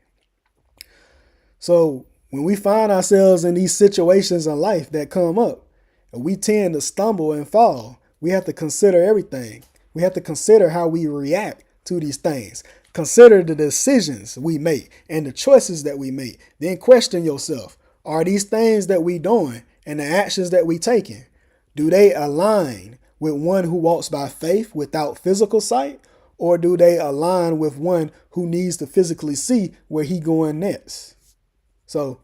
So when we find ourselves in these situations in life that come up and we tend to stumble and fall, we have to consider everything. We have to consider how we react to these things. Consider the decisions we make and the choices that we make. Then question yourself, are these things that we doing and the actions that we taking, do they align with one who walks by faith without physical sight? Or do they align with one who needs to physically see where he going next? So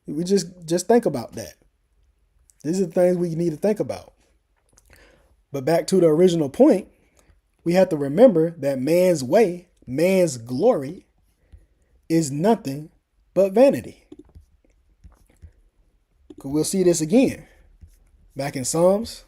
we just think about that. These are the things we need to think about. But back to the original point, we have to remember that man's way, man's glory is nothing but vanity. We'll see this again. Back in Psalms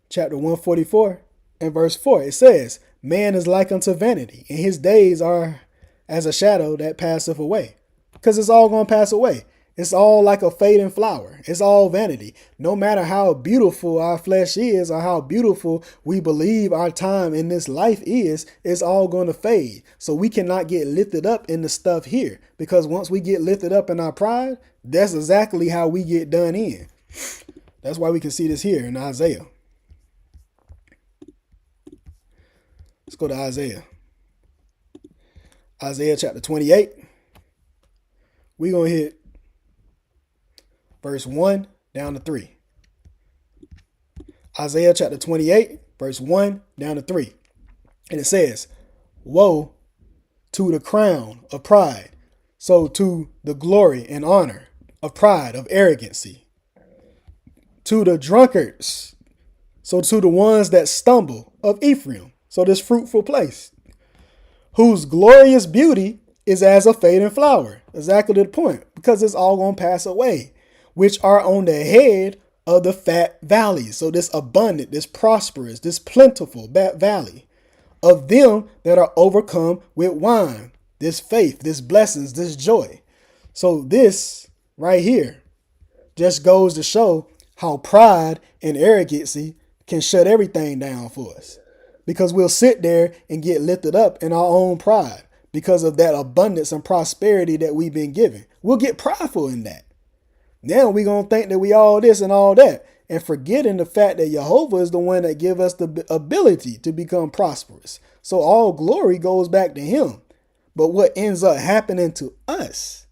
chapter 144 and verse 4, it says, man is like unto vanity, and his days are as a shadow that passeth away. Because it's all going to pass away. It's all like a fading flower. It's all vanity. No matter how beautiful our flesh is or how beautiful we believe our time in this life is, it's all going to fade. So we cannot get lifted up in the stuff here, because once we get lifted up in our pride, that's exactly how we get done in. That's why we can see this here in Isaiah. Let's go to Isaiah. Isaiah chapter 28. We're going to hit verse 1 down to 3. Isaiah chapter 28, verse 1 down to 3. And it says, woe to the crown of pride. So to the glory and honor of pride, of arrogancy. To the drunkards. So to the ones that stumble of Ephraim. So this fruitful place. Whose glorious beauty is as a fading flower. Exactly the point. Because it's all going to pass away. Which are on the head of the fat valleys. So this abundant, this prosperous, this plentiful valley. Of them that are overcome with wine. This faith, this blessings, this joy. So this right here just goes to show how pride and arrogancy can shut everything down for us. Because we'll sit there and get lifted up in our own pride because of that abundance and prosperity that we've been given. We'll get prideful in that. Now we're going to think that we all this and all that, and forgetting the fact that JEHOVAH is the one that give us the ability to become prosperous. So all glory goes back to him. But what ends up happening to us,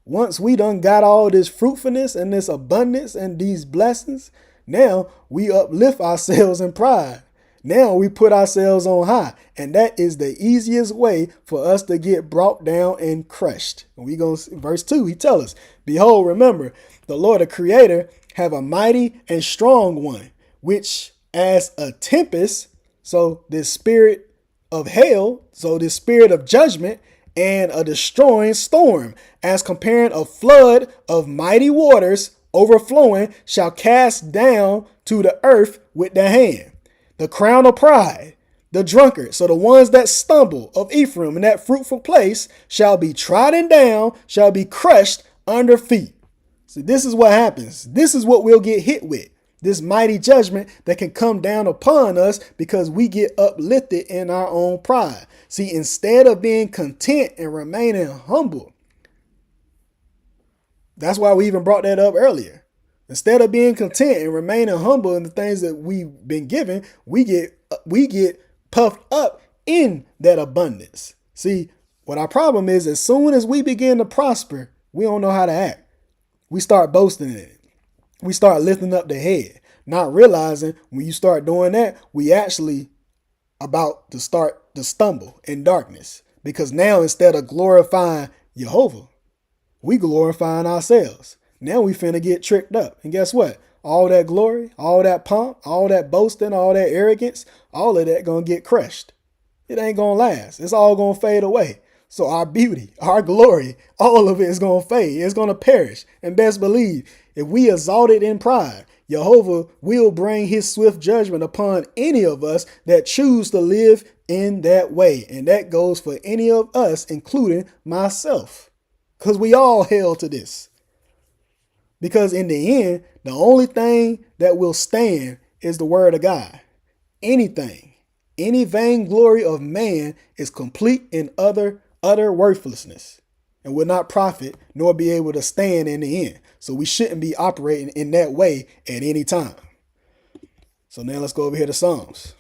once we done got all this fruitfulness and this abundance and these blessings, now we uplift ourselves in pride. Now we put ourselves on high. And that is the easiest way for us to get brought down and crushed. And we go verse 2, he tells us, behold, remember, the Lord the Creator have a mighty and strong one, which as a tempest, so this spirit of hell, so this spirit of judgment and a destroying storm, as comparing a flood of mighty waters overflowing, shall cast down to the earth with the hand. The crown of pride, the drunkard, so the ones that stumble of Ephraim in that fruitful place shall be trodden down, shall be crushed under feet. See, this is what happens. This is what we'll get hit with. This mighty judgment that can come down upon us because we get uplifted in our own pride. See, instead of being content and remaining humble, that's why we even brought that up earlier. Instead of being content and remaining humble in the things that we've been given, we get puffed up in that abundance. See, what our problem is, as soon as we begin to prosper, we don't know how to act. We start boasting in it. We start lifting up the head, not realizing when you start doing that, we actually about to start to stumble in darkness. Because now instead of glorifying JEHOVAH, we glorifying ourselves. Now we finna get tricked up. And guess what? All that glory, all that pomp, all that boasting, all that arrogance, all of that gonna get crushed. It ain't gonna last. It's all gonna fade away. So our beauty, our glory, all of it is gonna fade. It's gonna perish. And best believe, if we exalt it in pride, JEHOVAH will bring his swift judgment upon any of us that choose to live in that way. And that goes for any of us, including myself. Because we all held to this. Because in the end, the only thing that will stand is the word of God. Anything, any vainglory of man is complete in utter worthlessness and will not profit nor be able to stand in the end. So we shouldn't be operating in that way at any time. So now let's go over here to Psalms.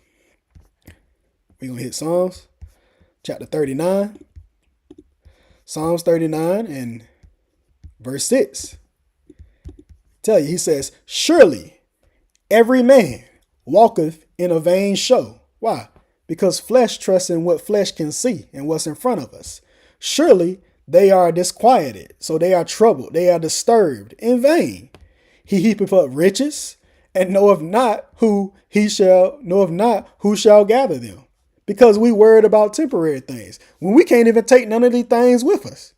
We're going to hit Psalms chapter 39. Psalms 39 and verse 6. Tell you, he says, surely every man walketh in a vain show. Why? Because flesh trusts in what flesh can see and what's in front of us. Surely they are disquieted, so they are troubled, they are disturbed in vain. He heapeth up riches and knoweth not who shall gather them. Because we worried about temporary things when we can't even take none of these things with us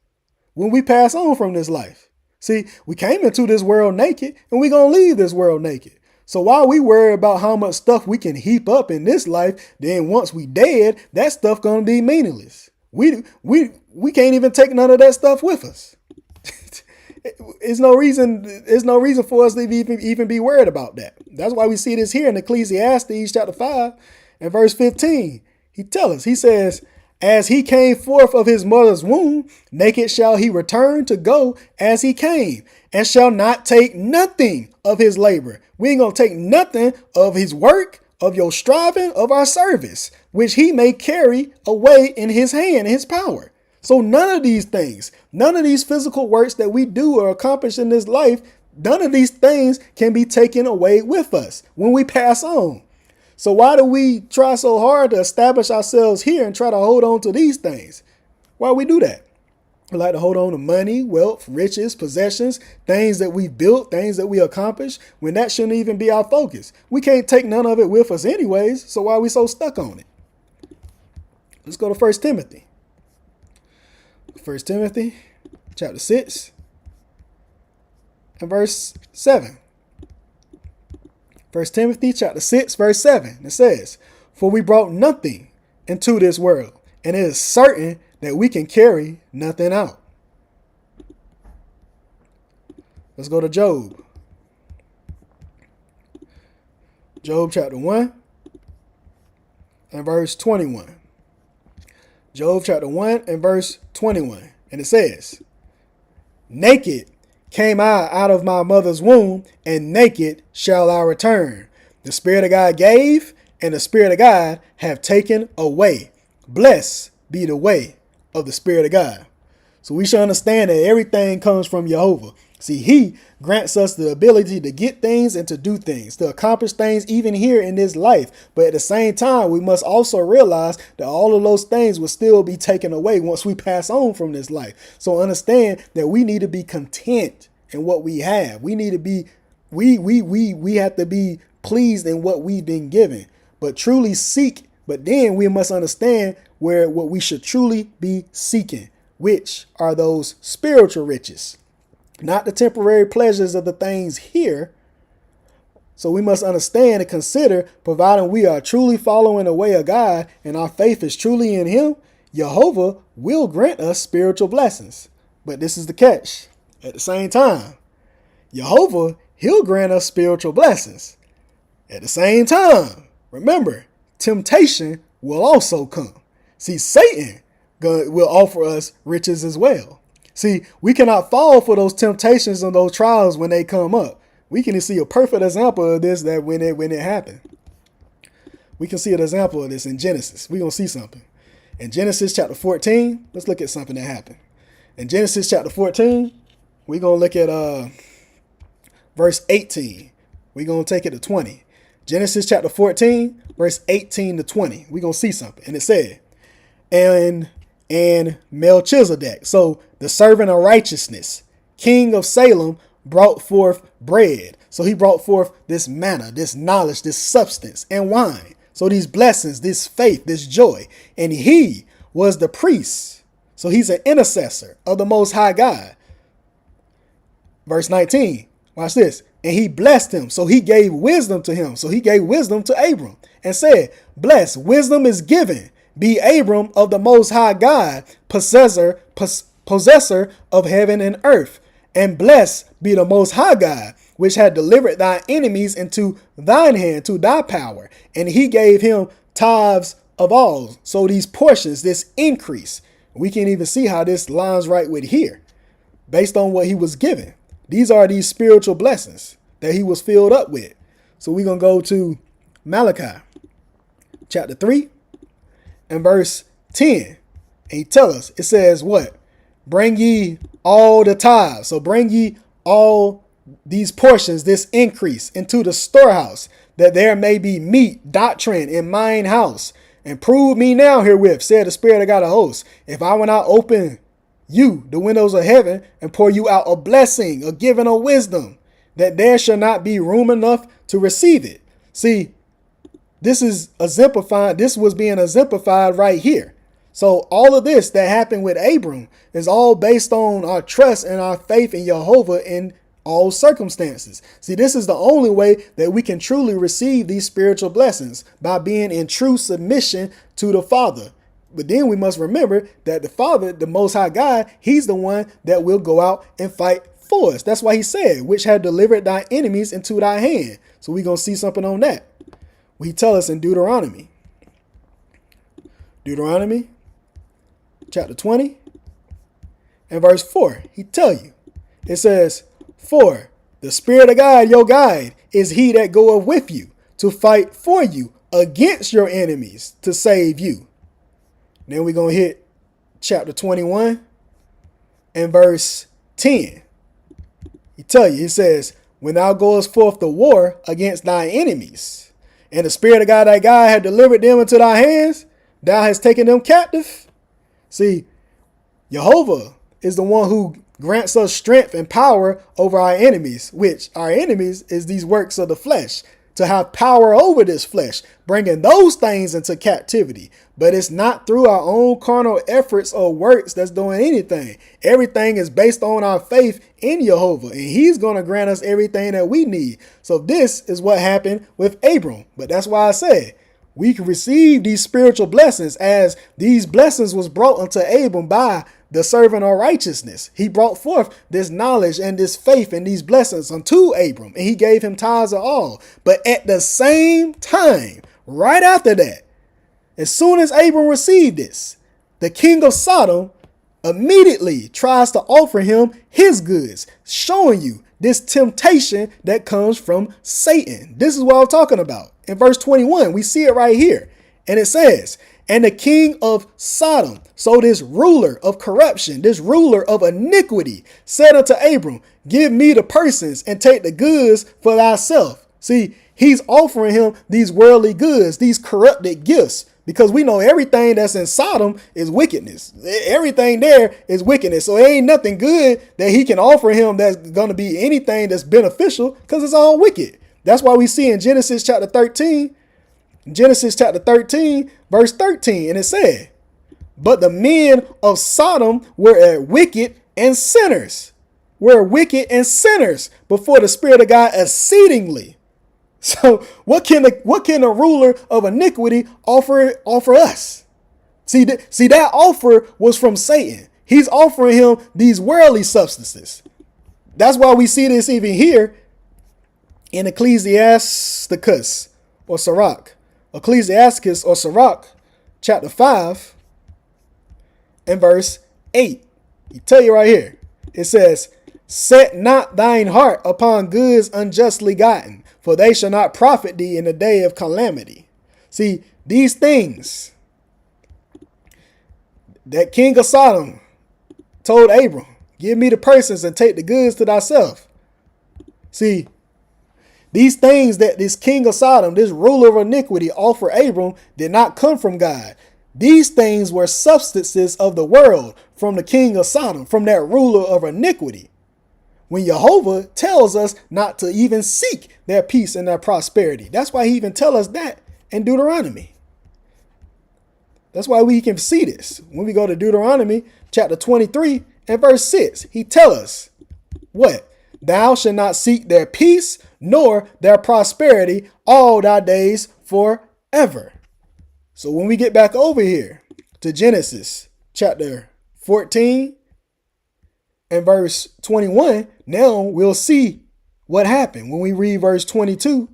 when we pass on from this life. See, we came into this world naked and we're going to leave this world naked. So while we worry about how much stuff we can heap up in this life, then once we dead, that stuff going to be meaningless. We can't even take none of that stuff with us. There's no reason for us to even be worried about that. That's why we see this here in Ecclesiastes chapter 5 and verse 15. He says, as he came forth of his mother's womb, naked shall he return to go as he came, and shall not take nothing of his labor. We ain't going to take nothing of his work, of your striving, of our service, which he may carry away in his hand, in his power. So none of these things, none of these physical works that we do or accomplish in this life, none of these things can be taken away with us when we pass on. So why do we try so hard to establish ourselves here and try to hold on to these things? Why we do that? We like to hold on to money, wealth, riches, possessions, things that we built, things that we accomplished, when that shouldn't even be our focus. We can't take none of it with us anyways, so why are we so stuck on it? Let's go to 1 Timothy. 1 Timothy chapter 6 and verse 7. 1 Timothy chapter 6, verse 7, it says, for we brought nothing into this world, and it is certain that we can carry nothing out. Let's go to Job. Job chapter 1 and verse 21. Job chapter 1 and verse 21. And it says, naked came I out of my mother's womb, and naked shall I return. The Spirit of God gave, and the Spirit of God have taken away. Blessed be the way of the Spirit of God. So we should understand that everything comes from JEHOVAH. See, he grants us the ability to get things and to do things, to accomplish things even here in this life. But at the same time, we must also realize that all of those things will still be taken away once we pass on from this life. So understand that we need to be content in what we have. We need to be, we have to be pleased in what we've been given, but truly seek. But then we must understand what we should truly be seeking, which are those spiritual riches, not the temporary pleasures of the things here. So we must understand and consider, providing we are truly following the way of God and our faith is truly in him, JEHOVAH will grant us spiritual blessings. But this is the catch. At the same time, JEHOVAH, he'll grant us spiritual blessings. At the same time, remember, temptation will also come. See, Satan will offer us riches as well. See, we cannot fall for those temptations and those trials when they come up. We can see a perfect example of this that when it happened. We can see an example of this in Genesis. We're going to see something. In Genesis chapter 14, let's look at something that happened. In Genesis chapter 14, we're going to look at verse 18. We're going to take it to 20. Genesis chapter 14, verse 18 to 20. We're going to see something. And it said, and Melchizedek, so the servant of righteousness, king of Salem, brought forth bread. So he brought forth this manna, this knowledge, this substance, and wine. So these blessings, this faith, this joy. And he was the priest. So he's an intercessor of the Most High God. Verse 19, watch this. And he blessed him. So he gave wisdom to him. So he gave wisdom to Abram and said, bless, wisdom is given. Be Abram of the Most High God, possessor of heaven and earth. And blessed be the Most High God, which had delivered thy enemies into thine hand, to thy power. And he gave him tithes of all. So these portions, this increase, we can even see how this lines right with here, based on what he was given. These are these spiritual blessings that he was filled up with. So we're going to go to Malachi chapter 3 and verse 10. And he tells us, it says what? Bring ye all the tithes. So bring ye all these portions, this increase, into the storehouse, that there may be meat, doctrine in mine house. And prove me now herewith, said the Spirit of God of hosts, if I will not open you the windows of heaven and pour you out a blessing, a giving of wisdom, that there shall not be room enough to receive it. See, this is exemplified. This was being exemplified right here. So all of this that happened with Abram is all based on our trust and our faith in Jehovah in all circumstances. See, this is the only way that we can truly receive these spiritual blessings, by being in true submission to the Father. But then we must remember that the Father, the Most High God, he's the one that will go out and fight for us. That's why he said, which had delivered thy enemies into thy hand. So we're going to see something on that. He tells us in Deuteronomy chapter 20 and verse 4. He tell you, it says, for the Spirit of God, your guide, is he that goeth with you to fight for you against your enemies to save you. Then we're going to hit chapter 21 and verse 10. He tell you, it says, when thou goest forth to war against thy enemies, and the Spirit of God, thy God, had delivered them into thy hands, thou hast taken them captive. See, Jehovah is the one who grants us strength and power over our enemies, which our enemies is these works of the flesh, to have power over this flesh, bringing those things into captivity. But it's not through our own carnal efforts or works that's doing anything. Everything is based on our faith in Jehovah, and he's going to grant us everything that we need. So this is what happened with Abram. But that's why I said we can receive these spiritual blessings, as these blessings was brought unto Abram by the servant of righteousness. He brought forth this knowledge and this faith and these blessings unto Abram, and he gave him tithes of all. But at the same time, right after that, as soon as Abram received this, the king of Sodom immediately tries to offer him his goods, showing you this temptation that comes from Satan. This is what I'm talking about. In verse 21, we see it right here. And it says, and the king of Sodom, so this ruler of corruption, this ruler of iniquity, said unto Abram, give me the persons and take the goods for thyself. See, he's offering him these worldly goods, these corrupted gifts, because we know everything that's in Sodom is wickedness. Everything there is wickedness. So there ain't nothing good that he can offer him that's going to be anything that's beneficial, because it's all wicked. That's why we see in Genesis chapter 13, verse 13, and it said, but the men of Sodom were wicked and sinners, before the Spirit of God exceedingly. So what can a ruler of iniquity offer us? See that offer was from Satan. He's offering him these worldly substances. That's why we see this even here in Ecclesiasticus or Sirach, chapter 5 and verse 8. He tell you right here. It says, set not thine heart upon goods unjustly gotten, for they shall not profit thee in the day of calamity. See, these things that King of Sodom told Abram, give me the persons and take the goods to thyself. See, these things that this king of Sodom, this ruler of iniquity, offered Abram did not come from God. These things were substances of the world from the king of Sodom, from that ruler of iniquity. When Jehovah tells us not to even seek their peace and their prosperity. That's why he even tells us that in Deuteronomy. That's why we can see this. When we go to Deuteronomy chapter 23 and verse 6, he tells us what? Thou shalt not seek their peace nor their prosperity all thy days forever. So when we get back over here to Genesis chapter 14 and verse 21, now we'll see what happened when we read verse 22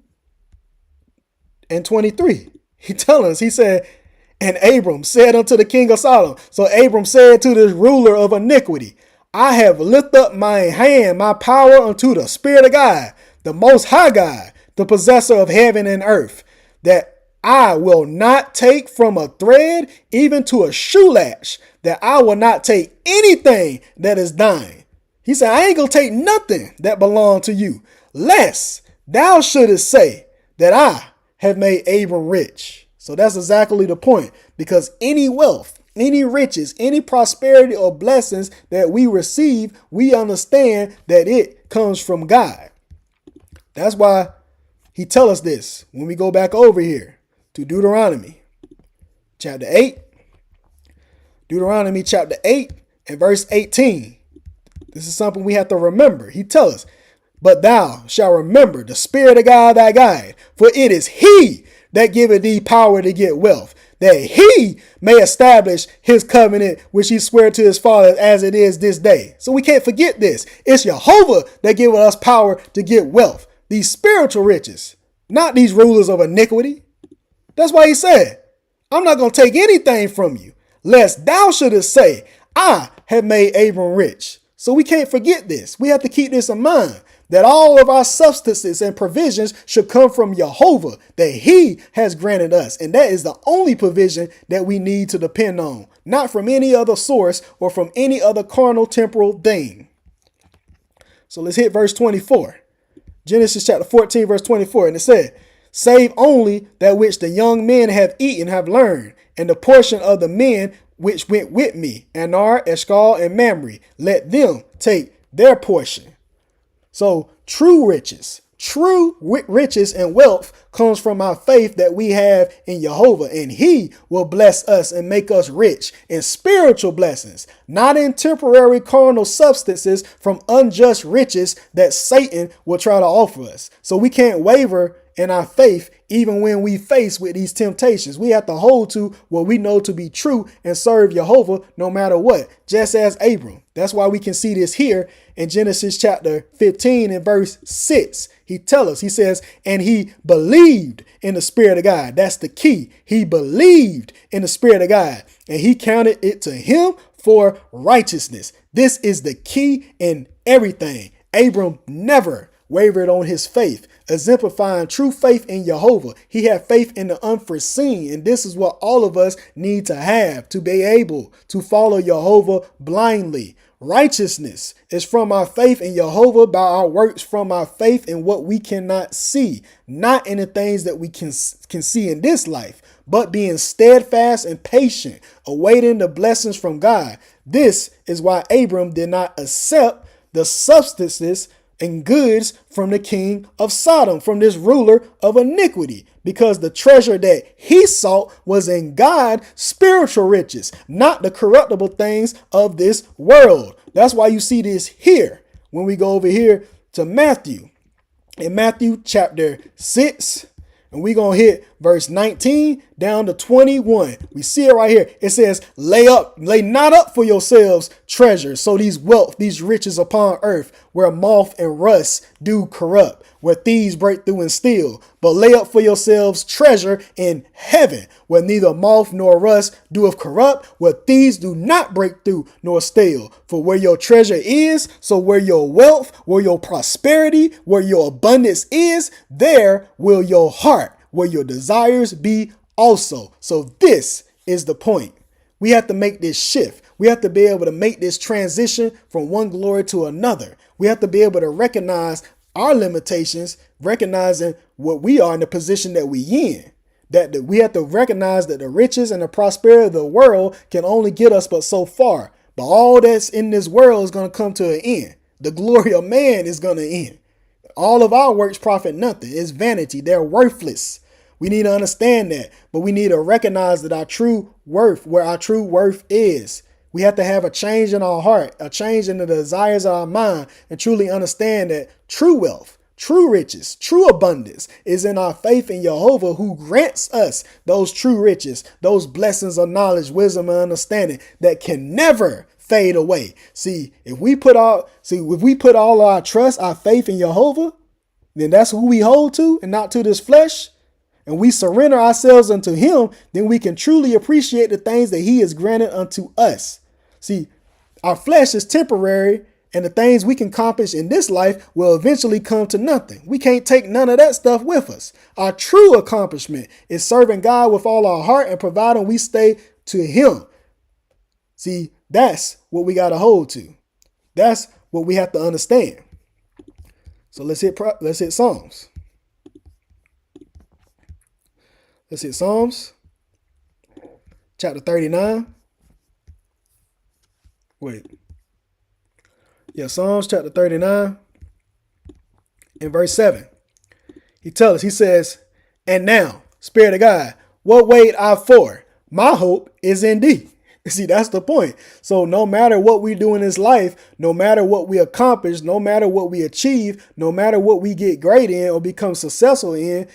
and 23. He tells us, he said, and Abram said unto the king of Sodom. So Abram said to this ruler of iniquity, I have lifted up my hand, my power unto the Spirit of God, the Most High God, the possessor of heaven and earth, that I will not take from a thread even to a shoe latch, that I will not take anything that is thine. He said, I ain't going to take nothing that belong to you, lest thou shouldest say that I have made Abram rich. So that's exactly the point, because any wealth, any riches, any prosperity or blessings that we receive, we understand that it comes from God. That's why he tells us this when we go back over here to Deuteronomy chapter 8. Deuteronomy chapter 8 and verse 18. This is something we have to remember. He tells us, but thou shalt remember the Spirit of God thy guide, for it is he that giveth thee power to get wealth, that he may establish his covenant, which he swore to his fathers as it is this day. So we can't forget this. It's Jehovah that giveth us power to get wealth, these spiritual riches, not these rulers of iniquity. That's why he said, I'm not going to take anything from you, lest thou shouldest say, I have made Abram rich. So we can't forget this. We have to keep this in mind, that all of our substances and provisions should come from Jehovah, that he has granted us. And that is the only provision that we need to depend on, not from any other source or from any other carnal temporal thing. So let's hit verse 24. Genesis chapter 14, verse 24. And it said, save only that which the young men have eaten, have learned, and the portion of the men which went with me, Anar, Eshcol, and Mamre, let them take their portion. So true riches and wealth comes from our faith that we have in Jehovah, and he will bless us and make us rich in spiritual blessings, not in temporary carnal substances from unjust riches that Satan will try to offer us. So we can't waver in our faith even when we face with these temptations. We have to hold to what we know to be true and serve Jehovah no matter what, just as Abram. That's why we can see this here in Genesis chapter 15 and verse 6. He tells us, he says, and he believed in the Spirit of God. That's the key. He believed in the Spirit of God, and he counted it to him for righteousness. This is the key in everything. Abram never wavered on his faith, exemplifying true faith in Jehovah. He had faith in the unforeseen, and this is what all of us need to have to be able to follow Jehovah blindly. Righteousness is from our faith in Jehovah, by our works from our faith in what we cannot see, not in the things that we can see in this life, but being steadfast and patient, awaiting the blessings from God. This is why Abram did not accept the substances and goods from the king of Sodom, from this ruler of iniquity, because the treasure that he sought was in God, spiritual riches, not the corruptible things of this world. That's why you see this here when we go over here to Matthew. In Matthew chapter 6, and we're going to hit verse 19 down to 21. We see it right here. It says, lay not up for yourselves treasures. So these wealth, these riches upon earth, where moth and rust do corrupt, where thieves break through and steal. But lay up for yourselves treasure in heaven, where neither moth nor rust doeth corrupt, where thieves do not break through nor steal. For where your treasure is, so where your wealth, where your prosperity, where your abundance is, there will your heart, where your desires be also. So this is the point. We have to make this shift. We have to be able to make this transition from one glory to another. We have to be able to recognize our limitations, recognizing what we are in the position that we in. That we have to recognize that the riches and the prosperity of the world can only get us but so far. But all that's in this world is going to come to an end. The glory of man is going to end. All of our works profit nothing. It's vanity. They're worthless. We need to understand that, but we need to recognize that our true worth, where our true worth is. We have to have a change in our heart, a change in the desires of our mind, and truly understand that true wealth, true riches, true abundance is in our faith in JEHOVAH, who grants us those true riches, those blessings of knowledge, wisdom, and understanding that can never fade away. See, if we put all our trust, our faith in JEHOVAH, then that's who we hold to and not to this flesh. And we surrender ourselves unto him, then we can truly appreciate the things that he has granted unto us. See, our flesh is temporary, and the things we can accomplish in this life will eventually come to nothing. We can't take none of that stuff with us. Our true accomplishment is serving God with all our heart and providing we stay to him. See, that's what we got to hold to. That's what we have to understand. So let's hit Psalms. Let's hit Psalms chapter 39. Psalms chapter 39 in verse 7. He says, and now, Spirit of God, what wait I for? My hope is in thee. See, that's the point. So no matter what we do in this life, no matter what we accomplish, no matter what we achieve, no matter what we get great in or become successful in,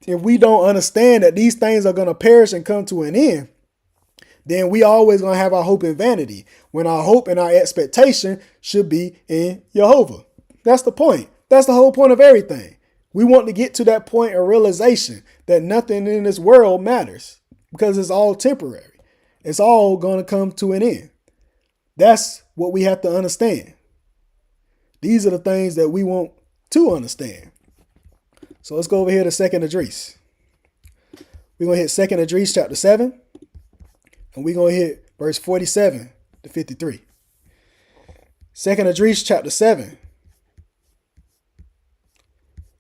if we don't understand that these things are going to perish and come to an end, then we always going to have our hope in vanity, when our hope and our expectation should be in JEHOVAH. That's the point. That's the whole point of everything. We want to get to that point of realization that nothing in this world matters because it's all temporary. It's all going to come to an end. That's what we have to understand. These are the things that we want to understand. So let's go over here to 2nd Esdras. We're going to hit 2nd Esdras chapter 7. And we're going to hit verse 47 to 53. 2nd Esdras chapter 7.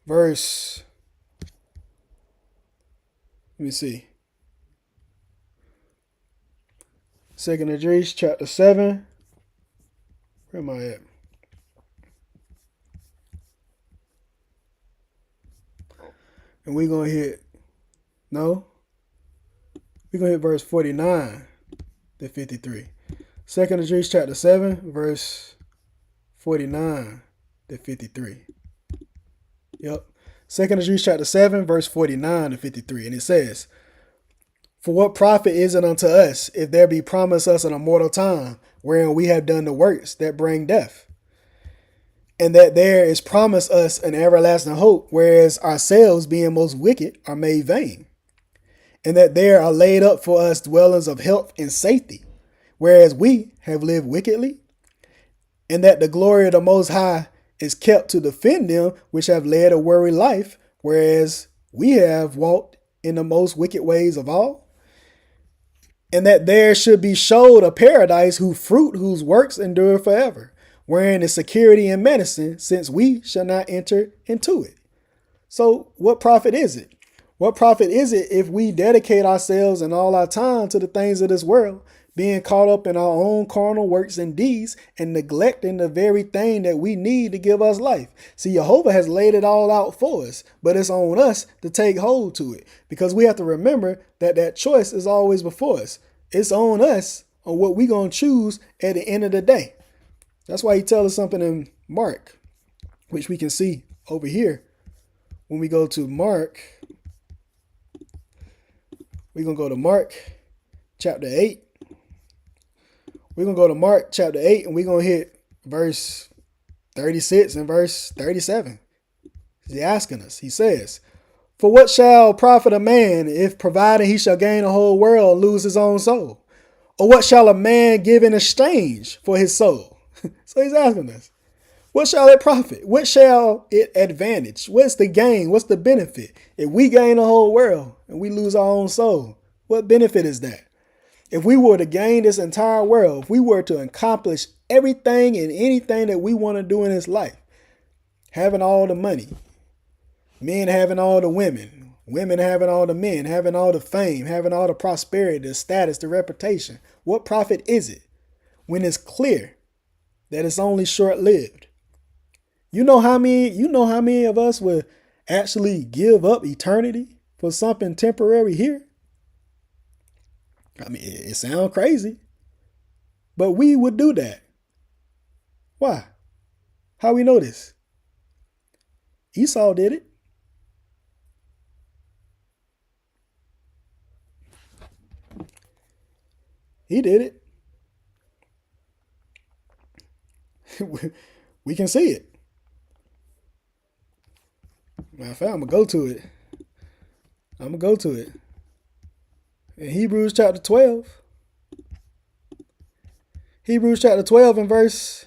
Verse. Let me see. 2nd Esdras chapter 7. Where am I at? And we're going to hit, we're going to hit verse 49 to 53. 2nd Esdras chapter 7, verse 49 to 53. Yep. 2nd Esdras chapter 7, verse 49 to 53. And it says, for what profit is it unto us if there be promised us an immortal time, wherein we have done the works that bring death? And that there is promised us an everlasting hope, whereas ourselves, being most wicked, are made vain. And that there are laid up for us dwellings of health and safety, whereas we have lived wickedly. And that the glory of the Most High is kept to defend them which have led a weary life, whereas we have walked in the most wicked ways of all. And that there should be showed a paradise whose works endure forever, wherein is security and medicine, since we shall not enter into it. So what profit is it? What profit is it if we dedicate ourselves and all our time to the things of this world, being caught up in our own carnal works and deeds and neglecting the very thing that we need to give us life? See, JEHOVAH has laid it all out for us, but it's on us to take hold to it, because we have to remember that that choice is always before us. It's on us on what we're going to choose at the end of the day. That's why he tells us something in Mark, which we can see over here. When we go to Mark, we're going to go to Mark chapter 8. We're going to go to Mark chapter 8, and we're going to hit verse 36 and verse 37. He's asking us. He says, "For what shall profit a man if provided he shall gain the whole world and lose his own soul? Or what shall a man give in exchange for his soul?" So he's asking us, what shall it profit? What shall it advantage? What's the gain? What's the benefit? If we gain the whole world and we lose our own soul, what benefit is that? If we were to gain this entire world, if we were to accomplish everything and anything that we want to do in this life, having all the money, men having all the women, women having all the men, having all the fame, having all the prosperity, the status, the reputation, what profit is it when it's clear that it's only short-lived? You know how many of us would actually give up eternity for something temporary here? I mean, it sounds crazy, but we would do that. Why? How we know this? Esau did it. He did it. We can see it. Matter of fact, I'm going to go to it. In Hebrews chapter 12. Hebrews chapter 12 and verse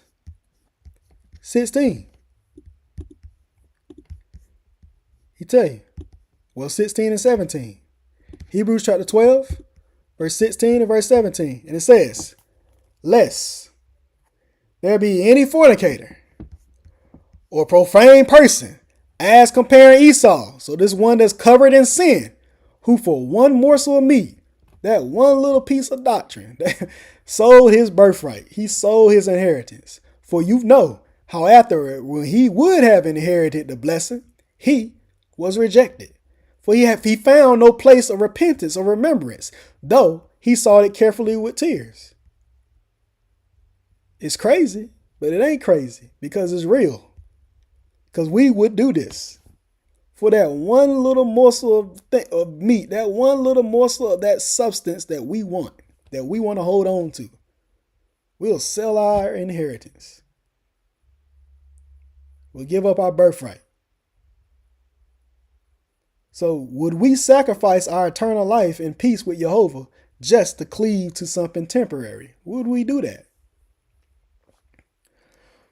16. He tell you. Well, 16 and 17. Hebrews chapter 12, verse 16 and verse 17. And it says, "Lest there be any fornicator or profane person, as comparing Esau," so this one that's covered in sin, "who for one morsel of meat," that one little piece of doctrine, sold his birthright. He sold his inheritance. "For you know how after when he would have inherited the blessing, he was rejected. For he found no place of repentance or remembrance, though he sought it carefully with tears." It's crazy, but it ain't crazy because it's real. Because we would do this for that one little morsel of meat, that one little morsel of that substance that we want to hold on to. We'll sell our inheritance. We'll give up our birthright. So would we sacrifice our eternal life in peace with Jehovah just to cleave to something temporary? Would we do that?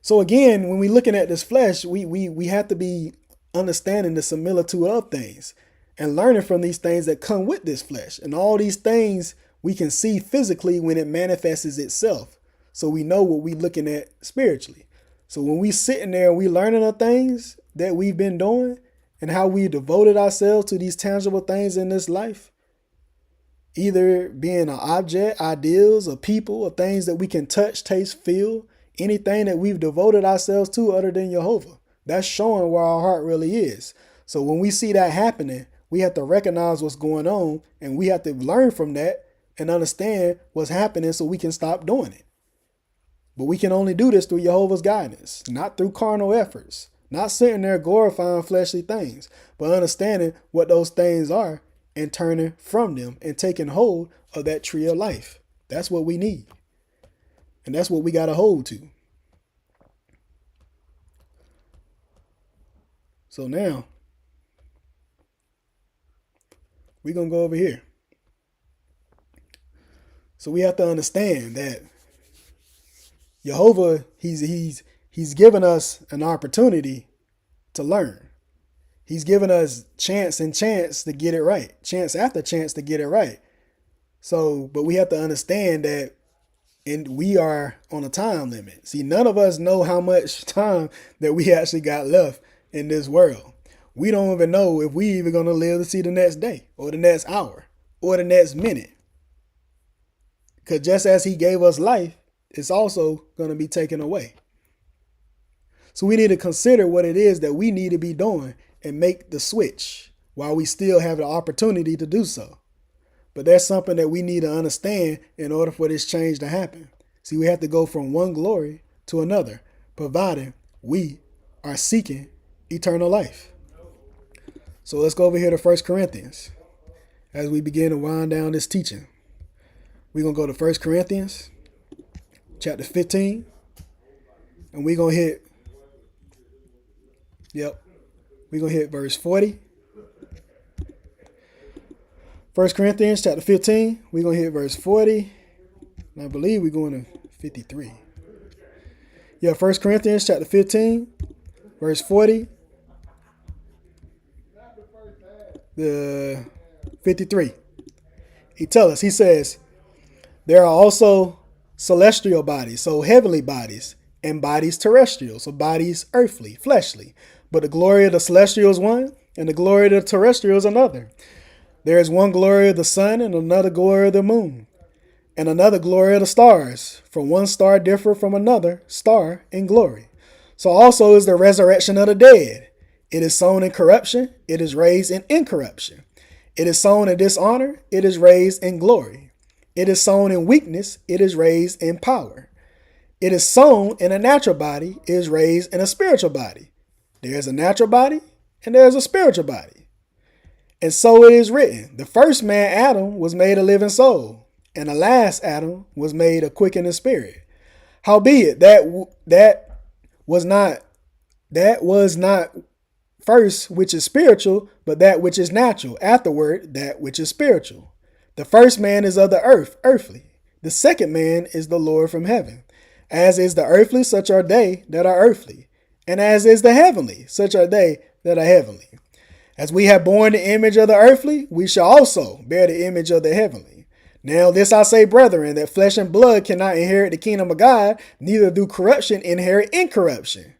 So again, when we're looking at this flesh, we have to be understanding the similitude of things and learning from these things that come with this flesh. And all these things we can see physically when it manifests itself. So we know what we're looking at spiritually. So when we sitting there and we learning the things that we've been doing and how we devoted ourselves to these tangible things in this life, either being an object, ideals, or people, or things that we can touch, taste, feel, anything that we've devoted ourselves to other than Jehovah, that's showing where our heart really is. So when we see that happening, we have to recognize what's going on and we have to learn from that and understand what's happening so we can stop doing it. But we can only do this through Jehovah's guidance, not through carnal efforts, not sitting there glorifying fleshly things, but understanding what those things are and turning from them and taking hold of that tree of life. That's what we need. And that's what we got to hold to. So now, we're going to go over here. So we have to understand that Jehovah, he's given us an opportunity to learn. He's given us chance to get it right. Chance after chance to get it right. So, but we have to understand that and we are on a time limit. See, none of us know how much time that we actually got left in this world. We don't even know if we even going to live to see the next day or the next hour or the next minute. Because just as he gave us life, it's also going to be taken away. So we need to consider what it is that we need to be doing and make the switch while we still have the opportunity to do so. But that's something that we need to understand in order for this change to happen. See, we have to go from one glory to another, provided we are seeking eternal life. So let's go over here to 1 Corinthians as we begin to wind down this teaching. We're going to go to 1 Corinthians chapter 15, and we're going to hit Yep. We're going to hit verse 40. 1 Corinthians chapter 15. We're going to hit verse 40. And I believe we're going to 53. Yeah, 1 Corinthians chapter 15, verse 40. The 53. He tells us, he says, there are also celestial bodies, so heavenly bodies, and bodies terrestrial, so bodies earthly, fleshly. But the glory of the celestial is one, and the glory of the terrestrial is another. There is one glory of the sun, and another glory of the moon, and another glory of the stars. For one star differ from another star in glory. So also is the resurrection of the dead. It is sown in corruption, it is raised in incorruption. It is sown in dishonor, it is raised in glory. It is sown in weakness, it is raised in power. It is sown in a natural body, it is raised in a spiritual body. There is a natural body, and there is a spiritual body. And so it is written, the first man, Adam, was made a living soul, and the last Adam was made a quickening spirit. Howbeit, that was not first which is spiritual, but that which is natural, afterward that which is spiritual. The first man is of the earth, earthly. The second man is the Lord from heaven. As is the earthly, such are they that are earthly. And as is the heavenly, such are they that are heavenly. As we have borne the image of the earthly, we shall also bear the image of the heavenly. Now this I say, brethren, that flesh and blood cannot inherit the kingdom of God, neither do corruption inherit incorruption.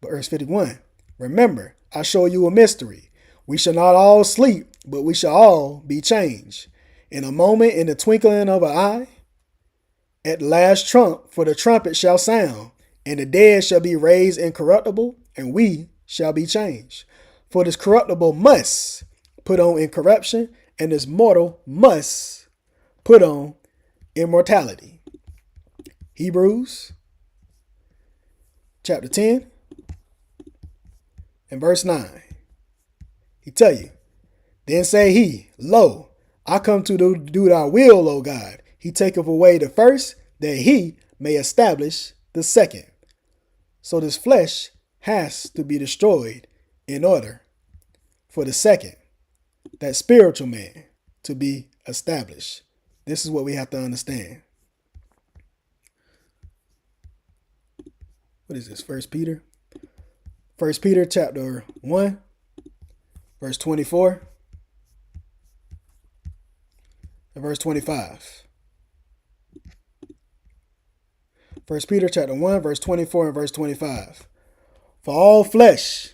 But verse 51, remember, I show you a mystery. We shall not all sleep, but we shall all be changed. In a moment, in the twinkling of an eye, at the last trump, for the trumpet shall sound, and the dead shall be raised incorruptible, and we shall be changed. For this corruptible must put on incorruption, and this mortal must put on immortality. Hebrews chapter 10 and verse 9. He tell you, then say he, lo, I come to do thy will, O God. He taketh away the first, that he may establish the second. So this flesh has to be destroyed in order for the second, that spiritual man, to be established. This is what we have to understand. What is this? 1 Peter? 1 Peter chapter 1, verse 24 and verse 25. 1 Peter chapter 1, verse 24 and verse 25. For all flesh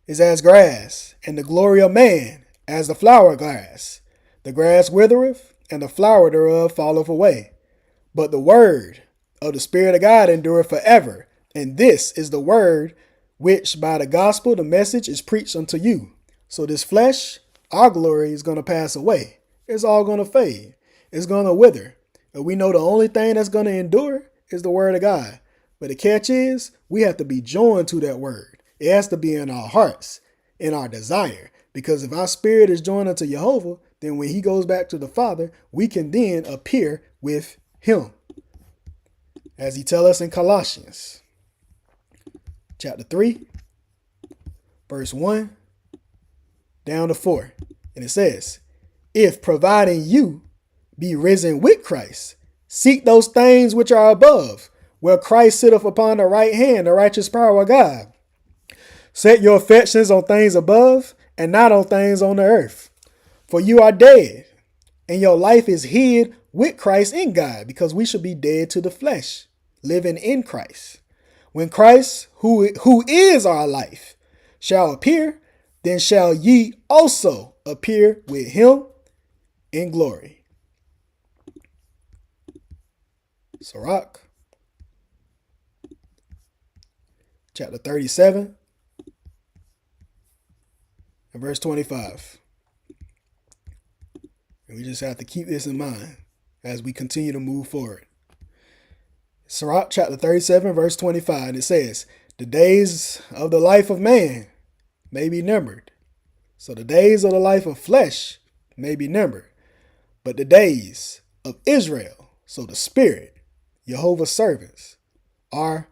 is as grass, and the glory of man as the flower grass. The grass withereth, and the flower thereof falleth away. But the word of the Spirit of God endureth forever. And this is the word which by the gospel, the message, is preached unto you. So this flesh, our glory, is going to pass away. It's all going to fade. It's going to wither. And we know the only thing that's going to endure is the word of God. But the catch is, we have to be joined to that word. It has to be in our hearts, in our desire. Because if our spirit is joined unto JEHOVAH, then when he goes back to the Father, we can then appear with him. As he tells us in Colossians chapter 3, verse 1 down to 4. And it says, if providing you be risen with Christ, seek those things which are above, where Christ sitteth upon the right hand, the righteous power of God. Set your affections on things above and not on things on the earth. For you are dead, and your life is hid with Christ in God, because we should be dead to the flesh, living in Christ. When Christ, who is our life, shall appear, then shall ye also appear with him in glory. Sirach, chapter 37, and verse 25. And we just have to keep this in mind as we continue to move forward. Sirach chapter 37, verse 25, and it says, the days of the life of man may be numbered. So the days of the life of flesh may be numbered. But the days of Israel, so the spirit, JEHOVAH's servants, are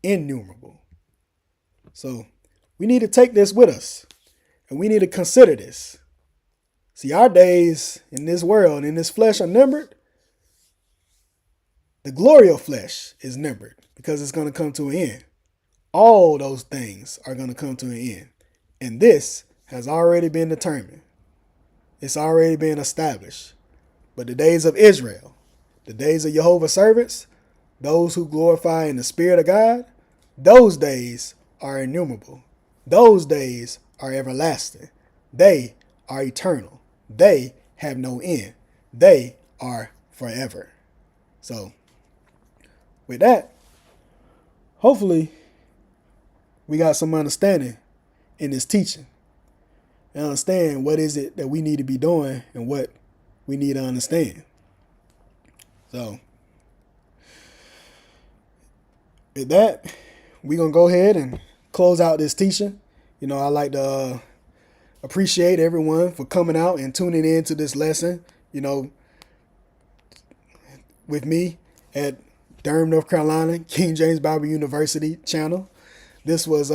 innumerable. So We need to take this with us, and we need to consider this. See, our days in this world, in this flesh, are numbered. The glory of flesh is numbered because it's going to come to an end. All those things are going to come to an end. And this has already been determined. It's already been established. But the days of Israel, the days of Jehovah's servants, those who glorify in the Spirit of God, those days are innumerable. Those days are everlasting. They are eternal. They have no end. They are forever. So, with that, hopefully, we got some understanding in this teaching and understand what is it that we need to be doing and what we need to understand. So, with that, we're going to go ahead and close out this teaching. You know, I like to appreciate everyone for coming out and tuning in to this lesson, you know, with me at Durham, North Carolina, King James Bible University channel. This was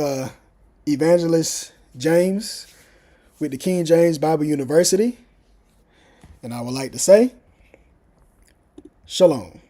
Evangelist James with the King James Bible University. And I would like to say, Shalom.